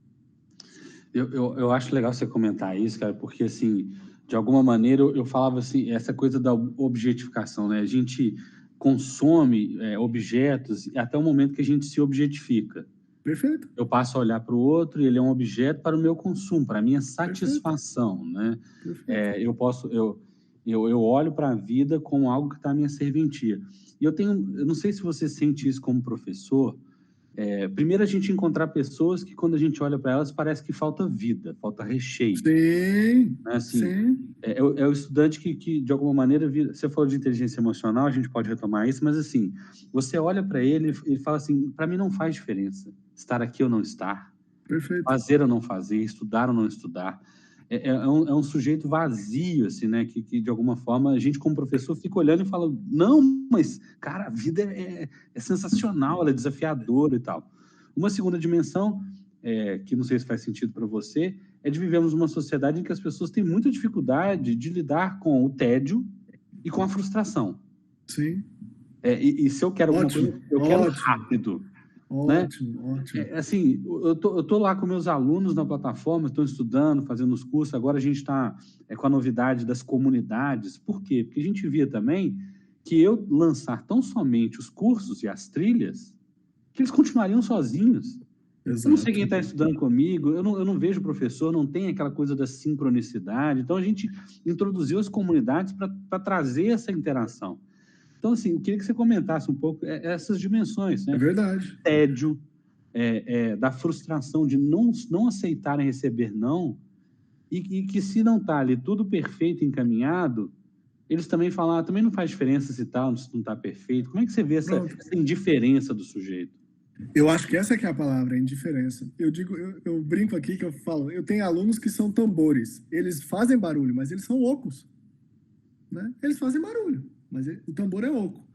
Eu acho legal você comentar isso, cara, porque, assim, de alguma maneira eu falava assim, essa coisa da objetificação, né? A gente consome objetos até o momento que a gente se objetifica. Perfeito. Eu passo a olhar para o outro e ele é um objeto para o meu consumo, para a minha satisfação, né? Eu olho para a vida como algo que está à minha serventia. E eu não sei se você sente isso como professor. Primeiro, a gente encontrar pessoas que, quando a gente olha para elas, parece que falta vida, falta recheio. Sim, né? Assim, sim. É o estudante que, de alguma maneira, você falou de inteligência emocional, a gente pode retomar isso, mas, assim, você olha para ele e fala assim, para mim não faz diferença estar aqui ou não estar, Perfeito. fazer ou não fazer, estudar ou não estudar. É um sujeito vazio, assim, né? Que, de alguma forma, a gente, como professor, fica olhando e fala, não, mas, cara, a vida é sensacional, ela é desafiadora e tal. Uma segunda dimensão, que não sei se faz sentido para você, é de vivermos numa sociedade em que as pessoas têm muita dificuldade de lidar com o tédio e com a frustração. Sim. E se eu quero alguma coisa, eu quero rápido. Ótimo. Assim, eu tô lá com meus alunos na plataforma, estão estudando, fazendo os cursos. Agora a gente está com a novidade das comunidades. Por quê? Porque a gente via também que eu lançar tão somente os cursos e as trilhas, que eles continuariam sozinhos. Exato. Eu não sei quem está estudando comigo, eu não vejo professor, não tem aquela coisa da sincronicidade. Então a gente introduziu as comunidades para trazer essa interação. Então, assim, eu queria que você comentasse um pouco essas dimensões, né? É verdade. Tédio, da frustração de não aceitarem receber não, e que se não está ali tudo perfeito, encaminhado, eles também falam, também não faz diferença se tal, se não está perfeito. Como é que você vê essa indiferença do sujeito? Eu acho que essa que é a palavra, a indiferença. Eu brinco aqui que eu falo, eu tenho alunos que são tambores. Eles fazem barulho, mas eles são ocos, né? Eles fazem barulho, mas o tambor é oco.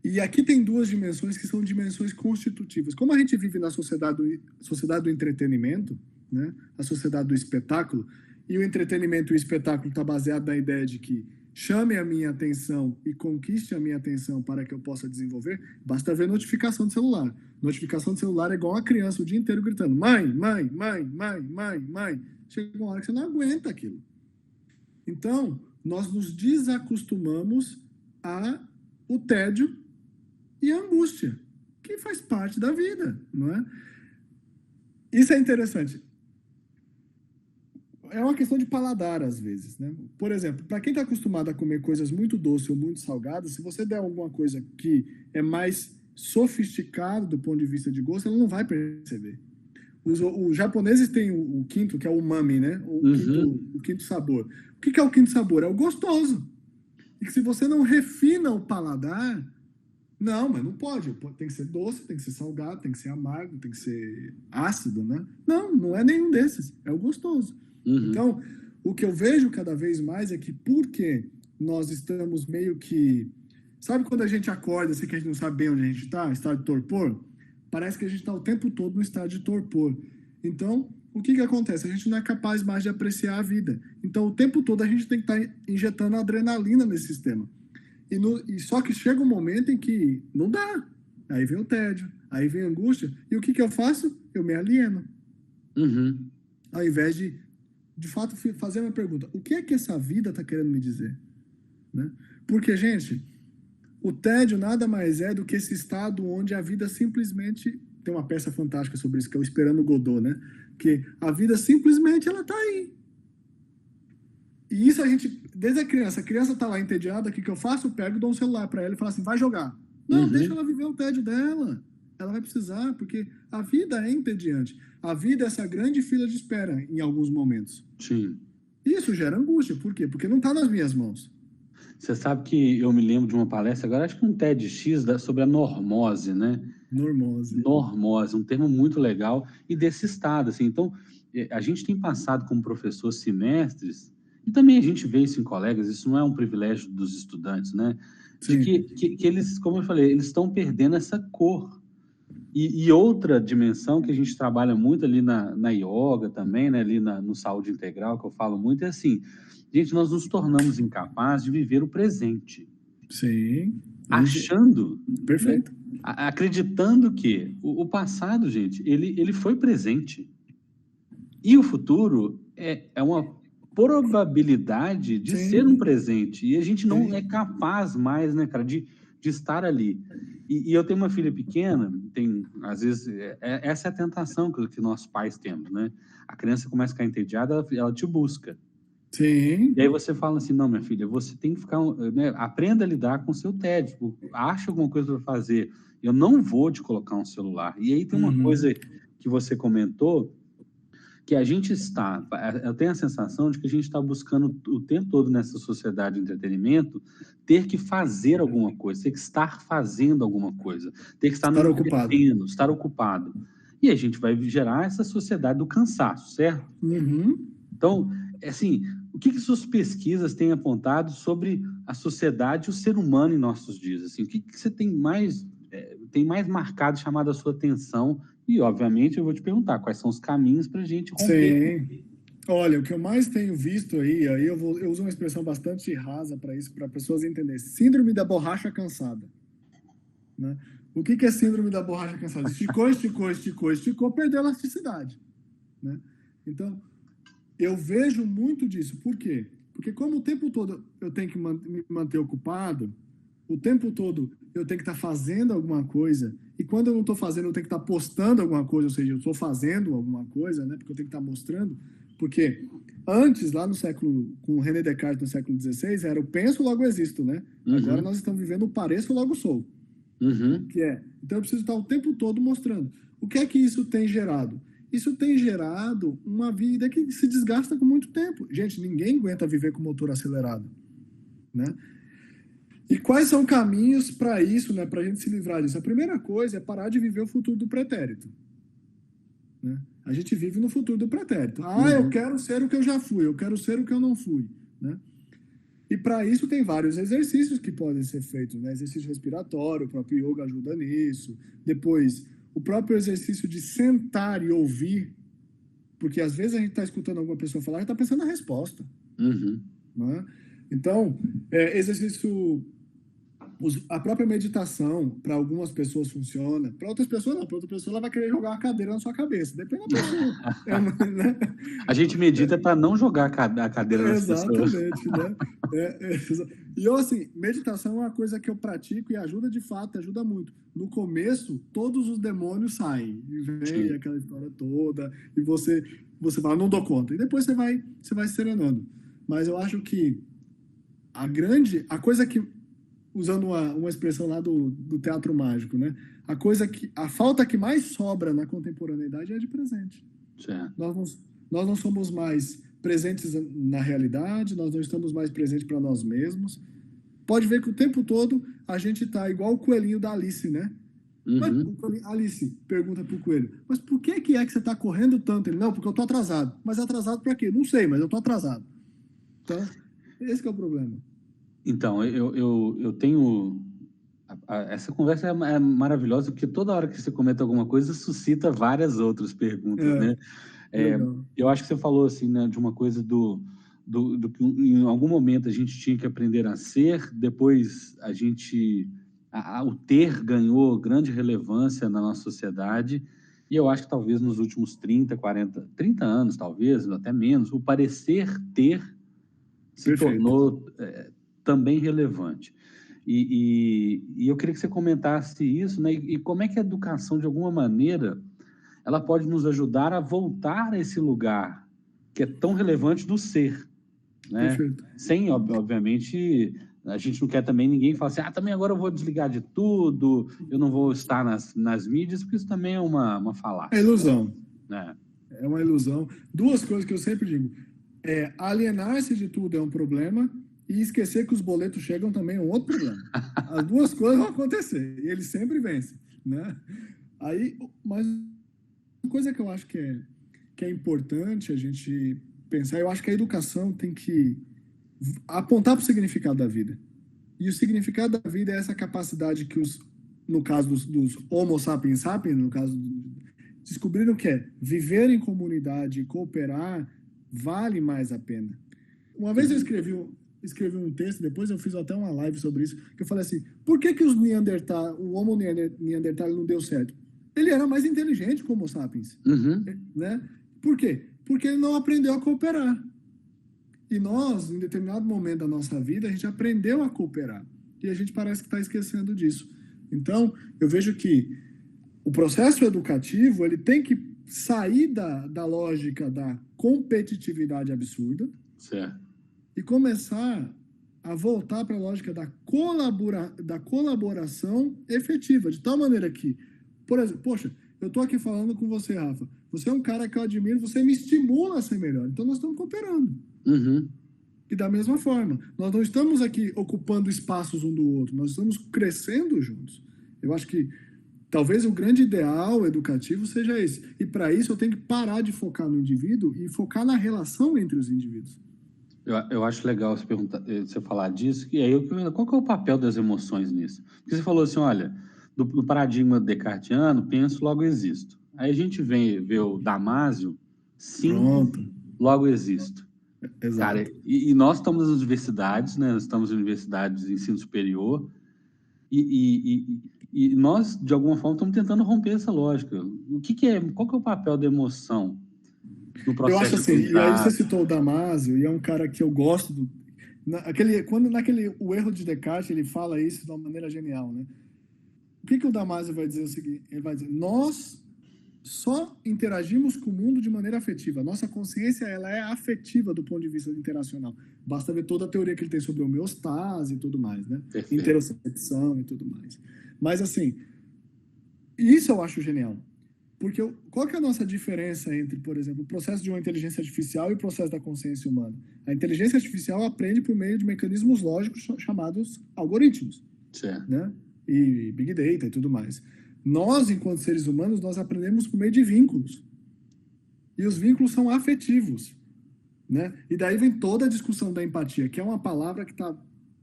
E aqui tem duas dimensões que são dimensões constitutivas. Como a gente vive na sociedade do entretenimento, né? A sociedade do espetáculo, e o entretenimento e o espetáculo está baseado na ideia de que chame a minha atenção e conquiste a minha atenção para que eu possa desenvolver, basta ver notificação do celular. Notificação do celular é igual uma criança o dia inteiro gritando, mãe, mãe, mãe, mãe, mãe, mãe. Chega uma hora que você não aguenta aquilo. Então, nós nos desacostumamos ao tédio e a angústia, que faz parte da vida, não é? Isso é interessante. É uma questão de paladar, às vezes, né? Por exemplo, para quem está acostumado a comer coisas muito doces ou muito salgadas, se você der alguma coisa que é mais sofisticada do ponto de vista de gosto, ela não vai perceber. Os japoneses têm o quinto, que é o umami, né? O quinto sabor. O que é o quinto sabor? É o gostoso. E que se você não refina o paladar, não, mas não pode. Tem que ser doce, tem que ser salgado, tem que ser amargo, tem que ser ácido, né? Não é nenhum desses. É o gostoso. Então, o que eu vejo cada vez mais é que porque nós estamos meio que... Sabe quando a gente acorda, assim, que a gente não sabe bem onde a gente está, estado de torpor? Parece que a gente está o tempo todo no estado de torpor. Então, o que acontece? A gente não é capaz mais de apreciar a vida. Então, o tempo todo a gente tem que estar injetando adrenalina nesse sistema. E só que chega um momento em que não dá. Aí vem o tédio, aí vem a angústia. E o que eu faço? Eu me alieno. Ao invés de fato, fazer uma pergunta. O que é que essa vida está querendo me dizer? Né? Porque, gente, o tédio nada mais é do que esse estado onde a vida simplesmente... Tem uma peça fantástica sobre isso, que é o Esperando Godot, né? Que a vida simplesmente, ela está aí. E isso a gente, desde a criança está lá entediada, o que eu faço? Eu pego e dou um celular para ela e falo assim, vai jogar. Não, deixa ela viver o tédio dela. Ela vai precisar, porque a vida é entediante. A vida é essa grande fila de espera em alguns momentos. Sim. Isso gera angústia. Por quê? Porque não está nas minhas mãos. Você sabe que eu me lembro de uma palestra, agora acho que um TEDx sobre a normose, né? Normose, um termo muito legal, e desse estado, assim. Então, a gente tem passado como professor semestres, e também a gente vê isso em colegas, isso não é um privilégio dos estudantes, né? De que eles, como eu falei, eles estão perdendo essa cor. E outra dimensão que a gente trabalha muito ali na yoga também, né? Ali no saúde integral, que eu falo muito, é assim, gente, nós nos tornamos incapazes de viver o presente. Sim. Achando... Perfeito. Né, acreditando que o passado, gente, ele foi presente. E o futuro é uma probabilidade de ser um presente. E a gente não é capaz mais, né, cara, de estar ali. E eu tenho uma filha pequena, às vezes, essa é a tentação que nós pais temos, né? A criança começa a ficar entediada, ela te busca. Sim. E aí você fala assim, não, minha filha, você tem que ficar, né, aprenda a lidar com o seu tédio, acha alguma coisa para fazer. Eu não vou te colocar um celular. E aí tem uma coisa que você comentou, que a gente eu tenho a sensação de que a gente está buscando o tempo todo nessa sociedade de entretenimento ter que fazer alguma coisa, ter que estar fazendo alguma coisa, ter que estar estar ocupado. E a gente vai gerar essa sociedade do cansaço, certo? Então, assim, o que suas pesquisas têm apontado sobre a sociedade e o ser humano em nossos dias? Assim, o que você tem mais marcado, chamado a sua atenção? E, obviamente, eu vou te perguntar quais são os caminhos para a gente romper. Sim. Olha, o que eu mais tenho visto aí eu uso uma expressão bastante rasa para isso, para pessoas entenderem. Síndrome da borracha cansada. Né? O que é síndrome da borracha cansada? Esticou, perdeu a elasticidade. Né? Então, eu vejo muito disso. Por quê? Porque como o tempo todo eu tenho que me manter ocupado, o tempo todo eu tenho que estar fazendo alguma coisa, e quando eu não estou fazendo, eu tenho que estar postando alguma coisa, ou seja, eu estou fazendo alguma coisa, né? Porque eu tenho que estar mostrando. Porque antes, lá no século, com o René Descartes no século XVI, era o penso, logo existo, né? Agora nós estamos vivendo o pareço, logo sou. Que é, então eu preciso estar o tempo todo mostrando. O que é que isso tem gerado? Isso tem gerado uma vida que se desgasta com muito tempo. Gente, ninguém aguenta viver com motor acelerado, né? E quais são caminhos para isso, né? Para a gente se livrar disso? A primeira coisa é parar de viver o futuro do pretérito, né? A gente vive no futuro do pretérito. Eu quero ser o que eu já fui, eu quero ser o que eu não fui, né? E para isso tem vários exercícios que podem ser feitos, né? Exercício respiratório, o próprio yoga ajuda nisso. Depois, o próprio exercício de sentar e ouvir, porque às vezes a gente está escutando alguma pessoa falar e está pensando na resposta. Né? Então, exercício... A própria meditação, para algumas pessoas funciona, para outras pessoas não. Para outra pessoa ela vai querer jogar uma cadeira na sua cabeça. Depende da pessoa. Né? A gente medita para não jogar a cadeira nas pessoas. Exatamente, né? E eu, assim, meditação é uma coisa que eu pratico e ajuda de fato, ajuda muito. No começo, todos os demônios saem. E vem aquela história toda, e você fala, não dou conta. E depois você vai serenando. Mas eu acho que a coisa que, usando uma expressão lá do teatro mágico, né? A falta que mais sobra na contemporaneidade é de presente. Nós não somos mais presentes na realidade, nós não estamos mais presentes para nós mesmos. Pode ver que o tempo todo a gente está igual o coelhinho da Alice, né? Mas, Alice pergunta para o coelho, mas por que é que você está correndo tanto? Ele, não, porque eu estou atrasado. Mas atrasado para quê? Não sei, mas eu estou atrasado. Então, esse que é o problema. Então, eu tenho... Essa conversa é maravilhosa, porque toda hora que você comenta alguma coisa, suscita várias outras perguntas, né? Eu acho que você falou, assim, né, de uma coisa do que em algum momento a gente tinha que aprender a ser, depois o ter ganhou grande relevância na nossa sociedade, e eu acho que talvez nos últimos 30 anos, talvez, até menos, o parecer ter se tornou... também relevante. E eu queria que você comentasse isso, né? E como é que a educação, de alguma maneira, ela pode nos ajudar a voltar a esse lugar que é tão relevante do ser, né? Sem, obviamente, a gente não quer também ninguém falar assim, também agora eu vou desligar de tudo, eu não vou estar nas mídias, porque isso também é uma falácia. É ilusão. Né? É uma ilusão. Duas coisas que eu sempre digo. Alienar-se de tudo é um problema, e esquecer que os boletos chegam também é um outro problema. As duas coisas vão acontecer, e eles sempre vencem, né? Mas uma coisa que eu acho que é importante a gente pensar, eu acho que a educação tem que apontar para o significado da vida. E o significado da vida é essa capacidade que no caso dos Homo sapiens sapiens, no caso, descobriram que viver em comunidade e cooperar vale mais a pena. Uma vez eu escrevi um texto, depois eu fiz até uma live sobre isso, que eu falei assim, por que o Homo Neandertal não deu certo? Ele era mais inteligente que o Homo sapiens. Né? Por quê? Porque ele não aprendeu a cooperar. E nós, em determinado momento da nossa vida, a gente aprendeu a cooperar. E a gente parece que está esquecendo disso. Então, eu vejo que o processo educativo ele tem que sair da lógica da competitividade absurda. Certo. E começar a voltar para a lógica da colaboração efetiva, de tal maneira que, por exemplo, poxa, eu estou aqui falando com você, Rafa, você é um cara que eu admiro, você me estimula a ser melhor, então nós estamos cooperando. E da mesma forma, nós não estamos aqui ocupando espaços um do outro, nós estamos crescendo juntos. Eu acho que talvez o grande ideal educativo seja esse. E para isso eu tenho que parar de focar no indivíduo e focar na relação entre os indivíduos. Eu acho legal você falar disso, e aí qual que é o papel das emoções nisso? Porque você falou assim, olha, do paradigma descartiano, penso, logo existo. Aí a gente vê o Damásio, sinto, logo existo. Exato. Cara, e nós estamos nas universidades, né? Nós estamos em universidades de ensino superior, e nós, de alguma forma, estamos tentando romper essa lógica. Qual que é o papel da emoção? Eu acho assim, e aí você citou o Damásio, e é um cara que eu gosto o erro de Descartes, ele fala isso de uma maneira genial, né? O que o Damásio vai dizer? O seguinte, ele vai dizer, nós só interagimos com o mundo de maneira afetiva. Nossa consciência, ela é afetiva do ponto de vista interacional. Basta ver toda a teoria que ele tem sobre homeostase e tudo mais, né? Perfeito. Interocepção e tudo mais. Mas, assim, isso eu acho genial. Porque qual que é a nossa diferença entre, por exemplo, o processo de uma inteligência artificial e o processo da consciência humana? A inteligência artificial aprende por meio de mecanismos lógicos chamados algoritmos, Certo. né? E Big Data e tudo mais. Nós, enquanto seres humanos, nós aprendemos por meio de vínculos. E os vínculos são afetivos, né? E daí vem toda a discussão da empatia, que é uma palavra que está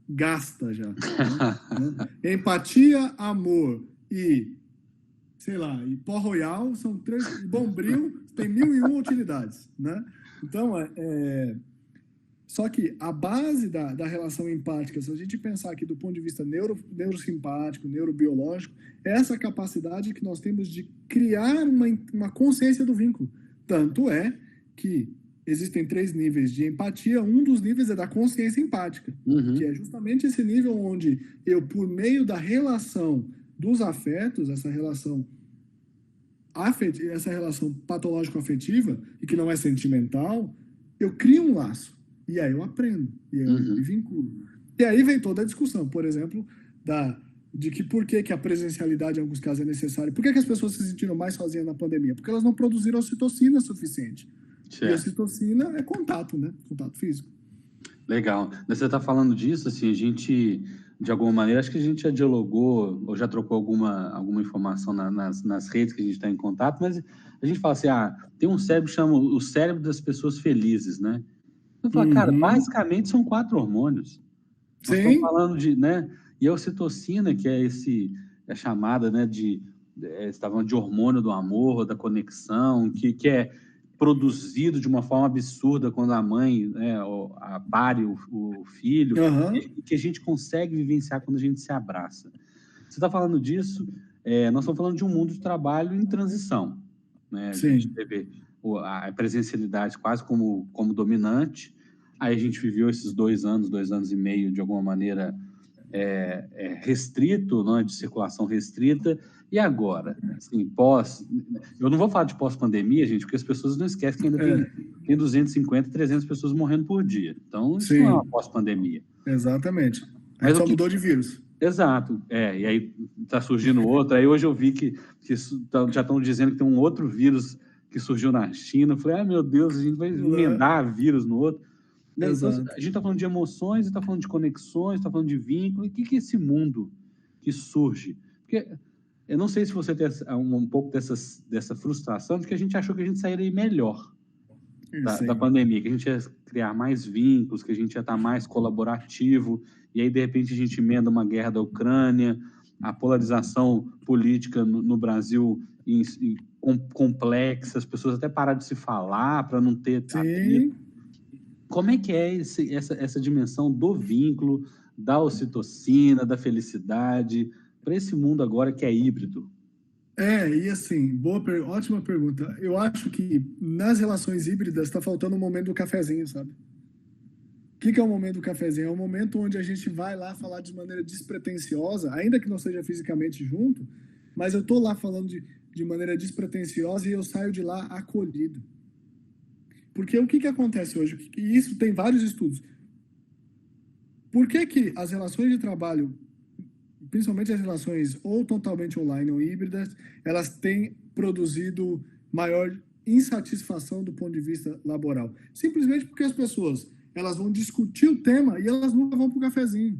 gasta já. Né? Empatia, amor e, sei lá, e pó royal são três, e bombril tem 1001 utilidades, né? Então, só que a base da relação empática, se a gente pensar aqui do ponto de vista neurosimpático, neurobiológico, é essa capacidade que nós temos de criar uma consciência do vínculo. Tanto é que existem 3 níveis de empatia, um dos níveis é da consciência empática, que é justamente esse nível onde eu, por meio da relação dos afetos, essa relação patológico-afetiva, e que não é sentimental, eu crio um laço. E aí eu aprendo, e aí eu me vinculo. E aí vem toda a discussão, por exemplo, de que por que a presencialidade em alguns casos é necessária. Por que as pessoas se sentiram mais sozinhas na pandemia? Porque elas não produziram ocitocina suficiente. Certo. E a ocitocina é contato, né? Contato físico. Legal. Você está falando disso, assim, a gente, de alguma maneira, acho que a gente já dialogou ou já trocou alguma informação nas redes que a gente está em contato, mas a gente fala assim, tem um cérebro que chama o cérebro das pessoas felizes, né? Eu falo, cara, basicamente são 4 hormônios. Nós estamos falando de, né? E a ocitocina, que é chamada, né, você está falando de hormônio do amor, da conexão, que é produzido de uma forma absurda quando a mãe, né, pare o filho, e que a gente consegue vivenciar quando a gente se abraça. Você está falando disso, nós estamos falando de um mundo de trabalho em transição, né? A gente teve a presencialidade quase como dominante, aí a gente viveu esses 2 anos e meio, de alguma maneira, restrito, né, de circulação restrita, e agora? Assim, eu não vou falar de pós-pandemia, gente, porque as pessoas não esquecem que ainda tem 250, 300 pessoas morrendo por dia. Então, isso não é uma pós-pandemia. Exatamente. A gente só mudou de vírus. Exato. E aí está surgindo outro. Aí hoje eu vi que já estão dizendo que tem um outro vírus que surgiu na China. Eu falei, meu Deus, a gente vai emendar vírus no outro. Então, a gente está falando de emoções, está falando de conexões, está falando de vínculo. E o que é esse mundo que surge? Porque eu não sei se você tem um pouco dessa frustração de que a gente achou que a gente sairia melhor da pandemia, que a gente ia criar mais vínculos, que a gente ia estar mais colaborativo, e aí, de repente, a gente emenda uma guerra da Ucrânia, a polarização política no Brasil complexa, as pessoas até pararam de se falar para não ter atrito. Como é que é essa dimensão do vínculo, da ocitocina, da felicidade, para esse mundo agora que é híbrido? E assim, ótima pergunta. Eu acho que nas relações híbridas está faltando o momento do cafezinho, sabe? O que é o momento do cafezinho? É o momento onde a gente vai lá falar de maneira despretensiosa, ainda que não seja fisicamente junto, mas eu estou lá falando de maneira despretensiosa e eu saio de lá acolhido. Porque o que acontece hoje? E isso tem vários estudos. Por que as relações de trabalho, principalmente as relações ou totalmente online ou híbridas, elas têm produzido maior insatisfação do ponto de vista laboral? Simplesmente porque as pessoas elas vão discutir o tema e elas nunca vão para o cafezinho.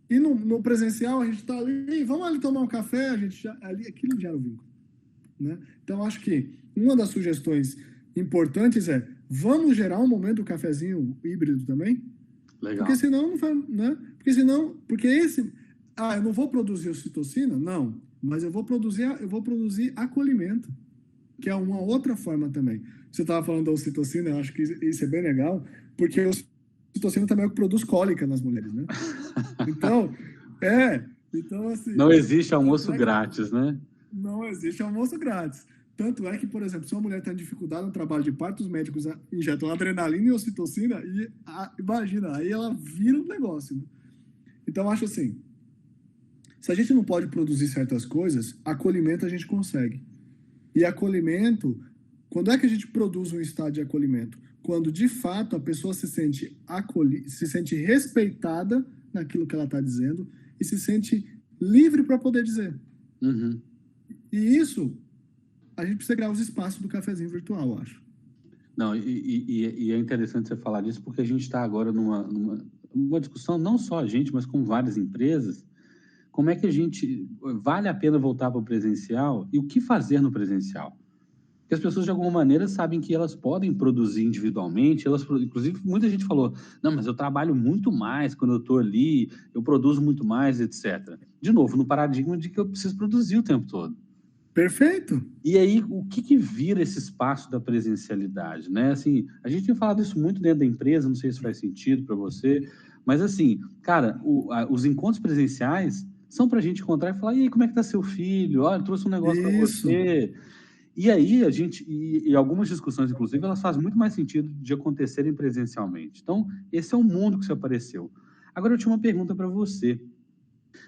E no presencial a gente está ali, vamos ali tomar um café, aquilo gera o vínculo, né? Então acho que uma das sugestões importantes vamos gerar um momento do cafezinho híbrido também? Legal. Porque senão não faz, né? Eu não vou produzir ocitocina? Não, mas eu vou produzir acolhimento, que é uma outra forma também. Você estava falando da ocitocina, eu acho que isso é bem legal, porque a ocitocina também é o que produz cólica nas mulheres, né? Então assim... Não existe almoço grátis, né? Não existe almoço grátis. Tanto é que, por exemplo, se uma mulher está em dificuldade no trabalho de parto, os médicos injetam adrenalina e ocitocina e, imagina, aí ela vira um negócio, né? Então, acho assim, se a gente não pode produzir certas coisas, acolhimento a gente consegue. E acolhimento, quando é que a gente produz um estado de acolhimento? Quando, de fato, a pessoa se sente se sente respeitada naquilo que ela está dizendo e se sente livre para poder dizer. Uhum. E isso, a gente precisa criar os espaços do cafezinho virtual, eu acho. Não, e é interessante você falar disso, porque a gente está agora numa discussão, não só a gente, mas com várias empresas, como é que vale a pena voltar para o presencial e o que fazer no presencial? Porque as pessoas, de alguma maneira, sabem que elas podem produzir individualmente, inclusive, muita gente falou, não, mas eu trabalho muito mais quando eu estou ali, eu produzo muito mais, etc. De novo, no paradigma de que eu preciso produzir o tempo todo. Perfeito. E aí, o que vira esse espaço da presencialidade, né? Assim, a gente tem falado isso muito dentro da empresa, não sei se faz sentido para você, mas assim, cara, os encontros presenciais são para a gente encontrar e falar, e aí, como é que tá seu filho? Olha, eu trouxe um negócio para você. E aí, e algumas discussões, inclusive, elas fazem muito mais sentido de acontecerem presencialmente. Então, esse é o mundo que se apareceu. Agora, eu tinha uma pergunta para você.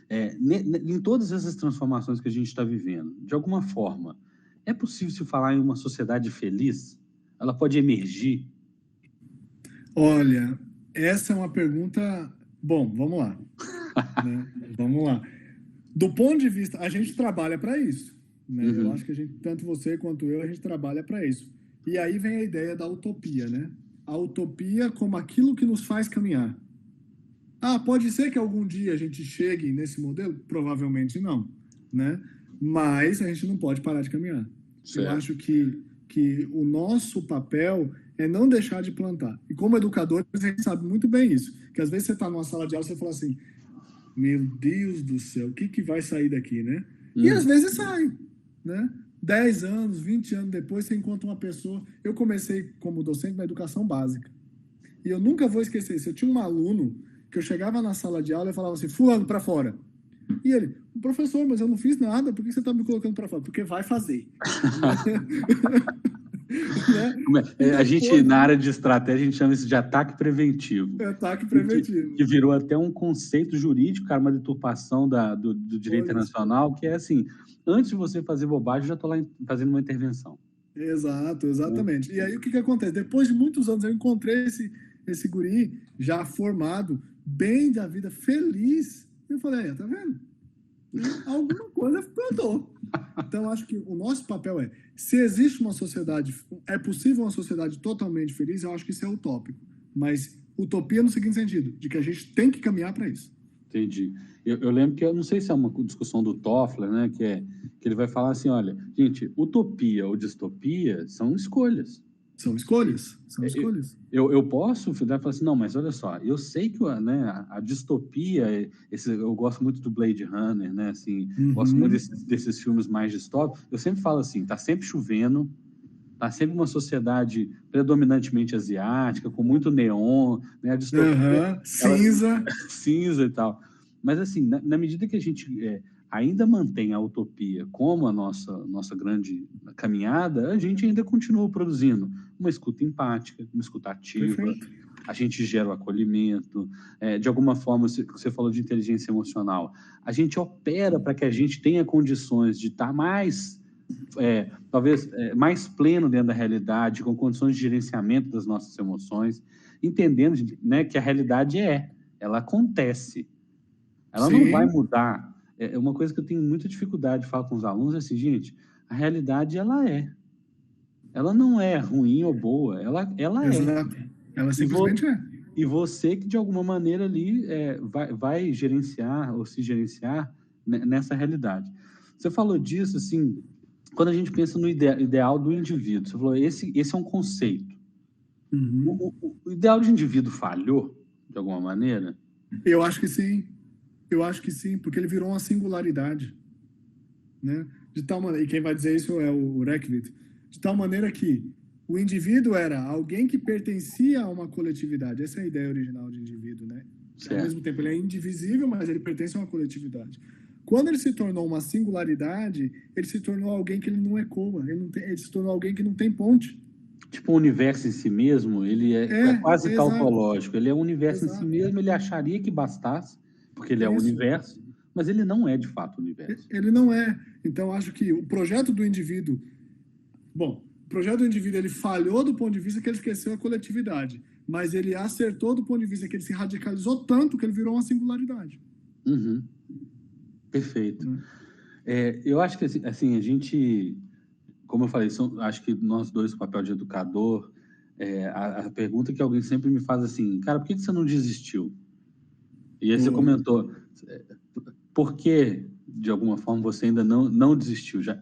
Em todas essas transformações que a gente está vivendo, de alguma forma, é possível se falar em uma sociedade feliz? Ela pode emergir? Olha, essa é uma pergunta... Bom, vamos lá. Né? Vamos lá. Do ponto de vista... A gente trabalha para isso. Né? Eu acho que a gente, tanto você quanto eu, a gente trabalha para isso. E aí vem a ideia da utopia, né? A utopia como aquilo que nos faz caminhar. Pode ser que algum dia a gente chegue nesse modelo? Provavelmente não, né? Mas a gente não pode parar de caminhar. Certo. Eu acho que o nosso papel é não deixar de plantar. E como educadores, a gente sabe muito bem isso. Que às vezes você está numa sala de aula e você fala assim, meu Deus do céu, o que vai sair daqui, né? E às vezes sai, né? 10 anos, 20 anos depois, você encontra uma pessoa... Eu comecei como docente na educação básica. E eu nunca vou esquecer isso. Eu tinha um aluno que eu chegava na sala de aula e falava assim, fulano, para fora. E ele, professor, mas eu não fiz nada, por que você está me colocando para fora? Porque vai fazer. A gente, na área de estratégia, a gente chama isso de ataque preventivo. Ataque preventivo. Que virou até um conceito jurídico, cara, uma deturpação do direito internacional, que é assim, antes de você fazer bobagem, eu já estou lá fazendo uma intervenção. Exato, exatamente. E aí o que acontece? Depois de muitos anos eu encontrei esse guri já formado, bem da vida, feliz. Eu falei, tá vendo? Alguma coisa plantou. Então, acho que o nosso papel se existe uma sociedade, é possível uma sociedade totalmente feliz, eu acho que isso é utópico. Mas utopia no seguinte sentido, de que a gente tem que caminhar para isso. Entendi. Eu lembro que, eu não sei se é uma discussão do Toffler, né, que ele vai falar assim, olha, gente, utopia ou distopia são escolhas. São escolhas, são escolhas. Eu posso falar assim, não, mas olha só, eu sei que a distopia, eu gosto muito do Blade Runner, né, assim, gosto muito desses filmes mais distópicos, eu sempre falo assim, tá sempre chovendo, tá sempre uma sociedade predominantemente asiática, com muito neon, né, a distopia... cinza e tal. Mas assim, na medida que a gente... ainda mantém a utopia como a nossa grande caminhada, a gente ainda continua produzindo uma escuta empática, uma escuta ativa, perfeito. A gente gera o acolhimento, de alguma forma, você falou de inteligência emocional, a gente opera para que a gente tenha condições de estar mais, talvez, mais pleno dentro da realidade, com condições de gerenciamento das nossas emoções, entendendo, né, que a realidade ela acontece, ela Sim. não vai mudar. É uma coisa que eu tenho muita dificuldade de falar com os alunos, assim, gente, a realidade, ela não é ruim ou boa, ela Exato. Ela simplesmente E você que, de alguma maneira, ali vai gerenciar ou se gerenciar nessa realidade. Você falou disso, assim, quando a gente pensa no ideal do indivíduo, você falou, esse é um conceito. O ideal de indivíduo falhou, de alguma maneira? Eu acho que sim. Eu acho que sim, porque ele virou uma singularidade, né? De tal maneira, e quem vai dizer isso é o Reckwitt, de tal maneira que o indivíduo era alguém que pertencia a uma coletividade. Essa é a ideia original de indivíduo, né? Certo. Ao mesmo tempo, ele é indivisível, mas ele pertence a uma coletividade. Quando ele se tornou uma singularidade, ele se tornou alguém que ele não ecoa, ele se tornou alguém que não tem ponte. Tipo, o universo em si mesmo, ele é quase tautológico. Ele é um universo em si mesmo, ele acharia que bastasse, porque ele é o universo, mas ele não é de fato o universo. Ele não é. Então, acho que o projeto do indivíduo Bom, o projeto do indivíduo ele falhou do ponto de vista que ele esqueceu a coletividade, mas ele acertou do ponto de vista que ele se radicalizou tanto que ele virou uma singularidade. Uhum. Perfeito. Eu acho que assim, a gente, como eu falei, acho que nós dois, o papel de educador, a pergunta que alguém sempre me faz assim, cara, por que você não desistiu? E aí você comentou, por que, de alguma forma, você ainda não desistiu? Já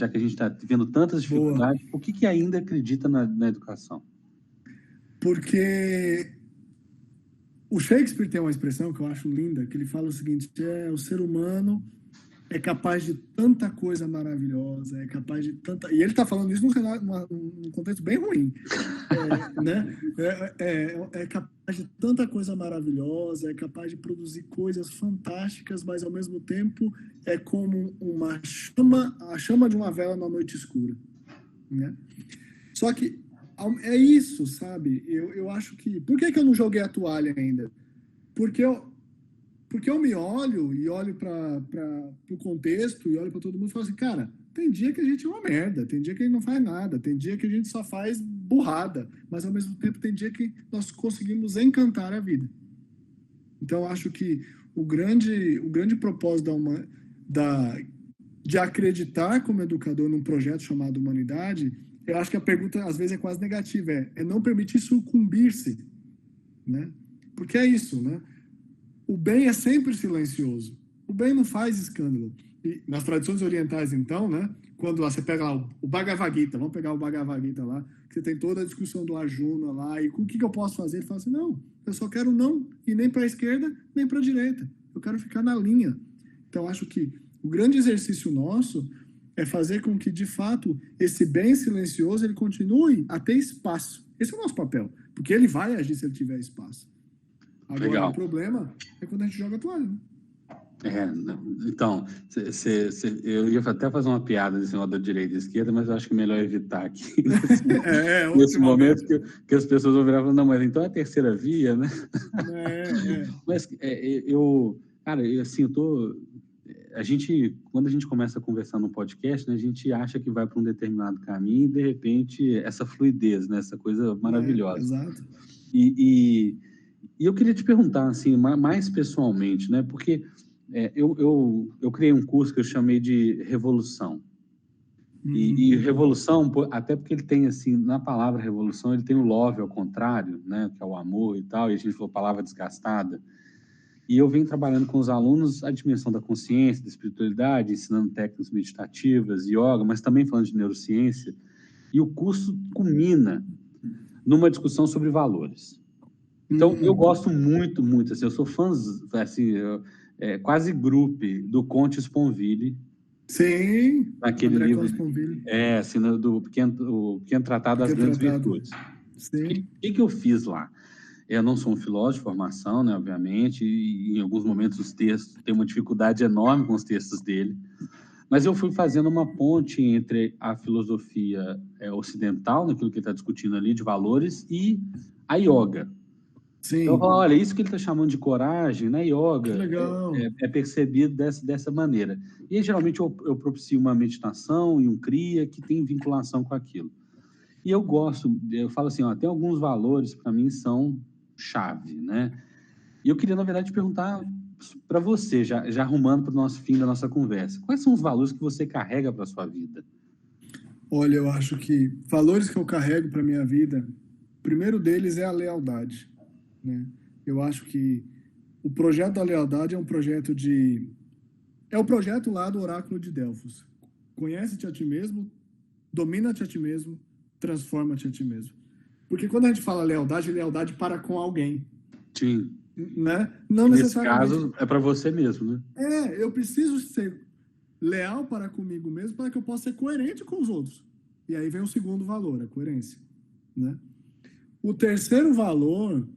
que a gente está vendo tantas dificuldades, por que ainda acredita na educação? Porque o Shakespeare tem uma expressão que eu acho linda, que ele fala o seguinte, o ser humano é capaz de tanta coisa maravilhosa, é capaz de tanta... E ele está falando isso num contexto bem ruim. Né? É capaz de tanta coisa maravilhosa, é capaz de produzir coisas fantásticas, mas ao mesmo tempo é como a chama de uma vela na noite escura. Né? Só que é isso, sabe? Eu acho que... Por que eu não joguei a toalha ainda? Porque eu me olho e olho para o contexto e olho para todo mundo e falo assim, cara, tem dia que a gente é uma merda, tem dia que a gente não faz nada, tem dia que a gente só faz burrada, mas ao mesmo tempo tem dia que nós conseguimos encantar a vida. Então, acho que o grande propósito de acreditar como educador num projeto chamado Humanidade, eu acho que a pergunta às vezes é quase negativa, é não permitir sucumbir-se, né? Porque é isso, né? O bem é sempre silencioso. O bem não faz escândalo. E nas tradições orientais, então, né? Quando lá você pega lá o Bhagavad Gita, vamos pegar o Bhagavad Gita lá, que você tem toda a discussão do Arjuna lá, e o que eu posso fazer? Ele fala assim, não, eu só quero não ir nem para a esquerda, nem para a direita. Eu quero ficar na linha. Então, acho que o grande exercício nosso é fazer com que, de fato, esse bem silencioso ele continue a ter espaço. Esse é o nosso papel, porque ele vai agir se ele tiver espaço. Agora, legal. O problema é quando a gente joga a toalha, né? Então, eu ia até fazer uma piada desse modo da direita e esquerda, mas eu acho que é melhor evitar aqui nesse momento que as pessoas vão virar e falar, não, mas então é a terceira via, né? Mas cara, assim, quando a gente começa a conversar no podcast, né, a gente acha que vai para um determinado caminho e, de repente, essa fluidez, né, essa coisa maravilhosa. Exato. E eu queria te perguntar, assim, mais pessoalmente, né, porque eu criei um curso que eu chamei de Revolução. E revolução, até porque ele tem, assim, na palavra revolução, ele tem o love ao contrário, né, que é o amor e tal, e a gente falou palavra desgastada. E eu venho trabalhando com os alunos a dimensão da consciência, da espiritualidade, ensinando técnicas meditativas, yoga, mas também falando de neurociência. E o curso culmina numa discussão sobre valores. Então, eu gosto muito, muito, assim, eu sou fã, assim, quase grupo do Conte Sponville. Sim, naquele André livro. Sponville. Assim, do Pequeno Tratado das Grandes Virtudes. Sim. O que eu fiz lá? Eu não sou um filósofo de formação, né, obviamente, e em alguns momentos os textos, tem uma dificuldade enorme com os textos dele, mas eu fui fazendo uma ponte entre a filosofia ocidental, naquilo que ele está discutindo ali, de valores, e a yoga. Sim. Então, eu falo, olha, isso que ele está chamando de coragem, na yoga, é percebido dessa maneira. E aí, geralmente, eu propicio uma meditação e um kriya que tem vinculação com aquilo. E eu falo assim, tem alguns valores, para mim, são chave, né? E eu queria, na verdade, te perguntar para você, já arrumando para o nosso fim da nossa conversa, quais são os valores que você carrega para a sua vida? Olha, eu acho que valores que eu carrego para a minha vida, o primeiro deles é a lealdade, né? Eu acho que o projeto da lealdade é um projeto é o projeto lá do Oráculo de Delfos. Conhece-te a ti mesmo, domina-te a ti mesmo, transforma-te a ti mesmo. Porque quando a gente fala lealdade, é lealdade para com alguém. Sim. Né? Não necessariamente. Nesse caso, é para você mesmo, né? Eu preciso ser leal para comigo mesmo para que eu possa ser coerente com os outros. E aí vem o segundo valor, a coerência. Né? O terceiro valor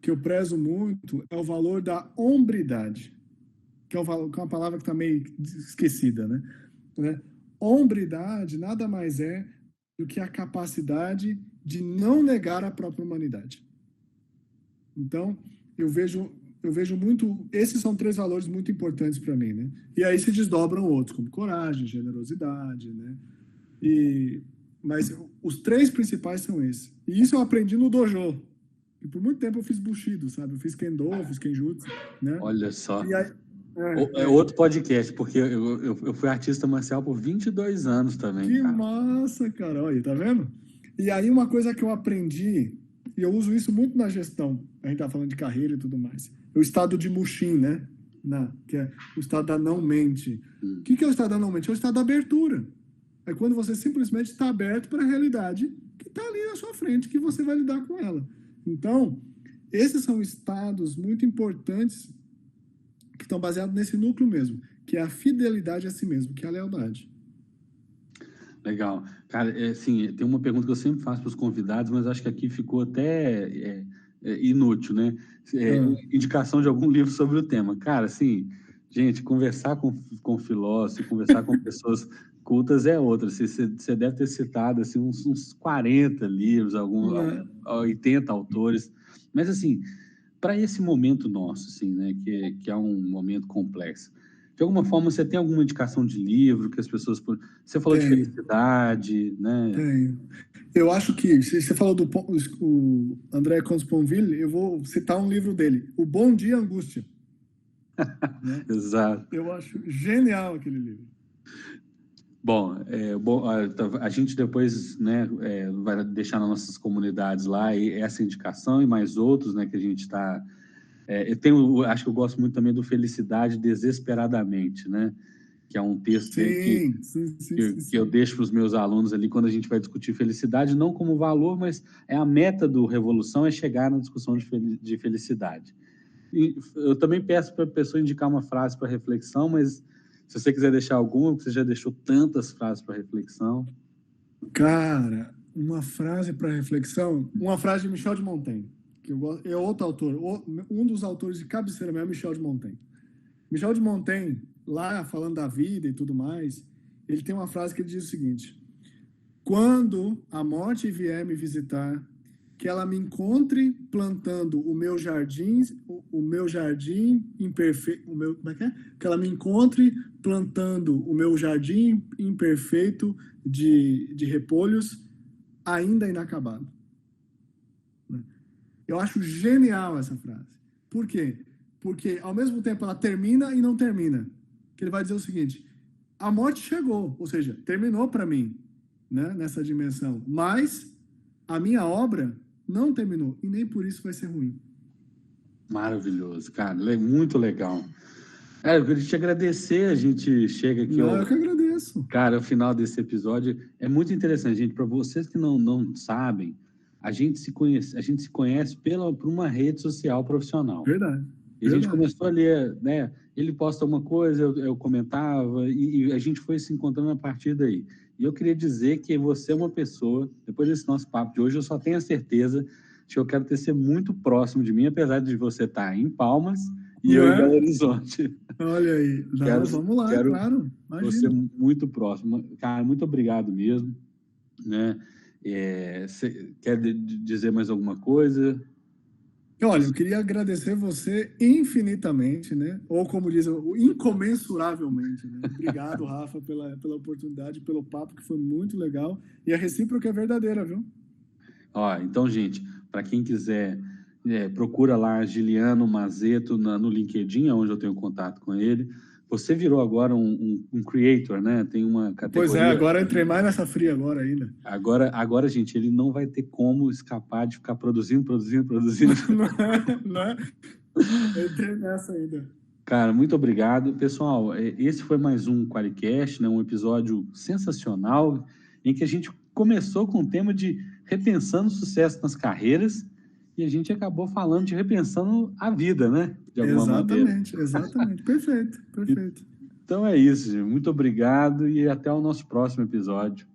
que eu prezo muito é o valor da hombridade, que é uma palavra que está meio esquecida, né? Hombridade nada mais é do que a capacidade de não negar a própria humanidade. Então, eu vejo muito... Esses são 3 valores muito importantes para mim, né? E aí se desdobram outros, como coragem, generosidade, né? E Mas os 3 principais são esses. E isso eu aprendi no dojo. E por muito tempo eu fiz Bushido, sabe? Eu fiz Kendo, eu fiz Kenjutsu, né? Olha só. E aí, É outro podcast, porque eu fui artista marcial por 22 anos também. Que cara. massa, cara. Olha, tá vendo? E aí uma coisa que eu aprendi, e eu uso isso muito na gestão, a gente tá falando de carreira e tudo mais, é o estado de Mushin, né? Que é o estado da não-mente. O que é o estado da não-mente? É o estado da abertura. É quando você simplesmente está aberto para a realidade que está ali na sua frente, que você vai lidar com ela. Então, esses são estados muito importantes que estão baseados nesse núcleo mesmo, que é a fidelidade a si mesmo, que é a lealdade. Legal. Cara, assim, tem uma pergunta que eu sempre faço para os convidados, mas acho que aqui ficou até inútil, né? Indicação de algum livro sobre o tema. Cara, assim, gente, conversar com filósofos, conversar com pessoas cultas é outra. Você deve ter citado assim, uns 40 livros, 80 autores. Mas, assim, para esse momento nosso, assim, né, que é um momento complexo, de alguma forma, você tem alguma indicação de livro que as pessoas... Você falou de felicidade, né? Tenho. Eu acho que, se você falou do o André Consponville, eu vou citar um livro dele, O Bom Dia Angústia. Né? Exato. Eu acho genial aquele livro. Bom, a gente depois, né, vai deixar nas nossas comunidades lá essa indicação e mais outros, né, que a gente está... acho que eu gosto muito também do Felicidade Desesperadamente, né? Que é um texto que eu deixo para os meus alunos ali quando a gente vai discutir felicidade, não como valor, mas a meta do Revolução é chegar na discussão de felicidade. E eu também peço para a pessoa indicar uma frase para reflexão, mas se você quiser deixar alguma, porque você já deixou tantas frases para reflexão. Cara, uma frase para reflexão, uma frase de Michel de Montaigne, que eu gosto, é outro autor, um dos autores de cabeceira mesmo é Michel de Montaigne. Michel de Montaigne, lá falando da vida e tudo mais, ele tem uma frase que ele diz o seguinte: quando a morte vier me visitar, que ela me encontre plantando o meu jardim imperfeito, como é que é? Que ela me encontre plantando o meu jardim imperfeito de repolhos ainda inacabado. Eu acho genial essa frase. Por quê? Porque, ao mesmo tempo, ela termina e não termina. Que ele vai dizer o seguinte: a morte chegou, ou seja, terminou para mim, né, nessa dimensão. Mas a minha obra não terminou, e nem por isso vai ser ruim. Maravilhoso, cara. Muito legal. Eu queria te agradecer, a gente chega aqui... eu que agradeço. Cara, o final desse episódio é muito interessante, gente. Para vocês que não sabem, a gente se conhece por uma rede social profissional. Verdade. E a gente começou a ler, né? Ele posta uma coisa, eu comentava, e a gente foi se encontrando a partir daí. E eu queria dizer que você é uma pessoa, depois desse nosso papo de hoje, eu só tenho a certeza de que eu quero ser muito próximo de mim, apesar de você estar em Palmas e eu em Belo Horizonte. Olha aí, vamos lá, claro. Imagina. Você muito próximo. Cara, muito obrigado mesmo. Né? Você quer dizer mais alguma coisa? Olha, eu queria agradecer você infinitamente, né? Ou como diz, incomensuravelmente, né? Obrigado, Rafa, pela oportunidade, pelo papo, que foi muito legal. E a recíproca é verdadeira, viu? Então, gente, para quem quiser, procura lá Giliano Mazeto no LinkedIn, onde eu tenho contato com ele. Você virou agora um creator, né? Tem uma categoria... Pois é, agora eu entrei mais nessa fria agora ainda. Agora, gente, ele não vai ter como escapar de ficar produzindo. Não é? Eu entrei nessa ainda. Cara, muito obrigado. Pessoal, esse foi mais um QualiCast, né? Um episódio sensacional, em que a gente começou com o tema de repensando o sucesso nas carreiras, e a gente acabou falando de repensando a vida, né? De alguma maneira. Exatamente. Perfeito. Então é isso, gente. Muito obrigado e até o nosso próximo episódio.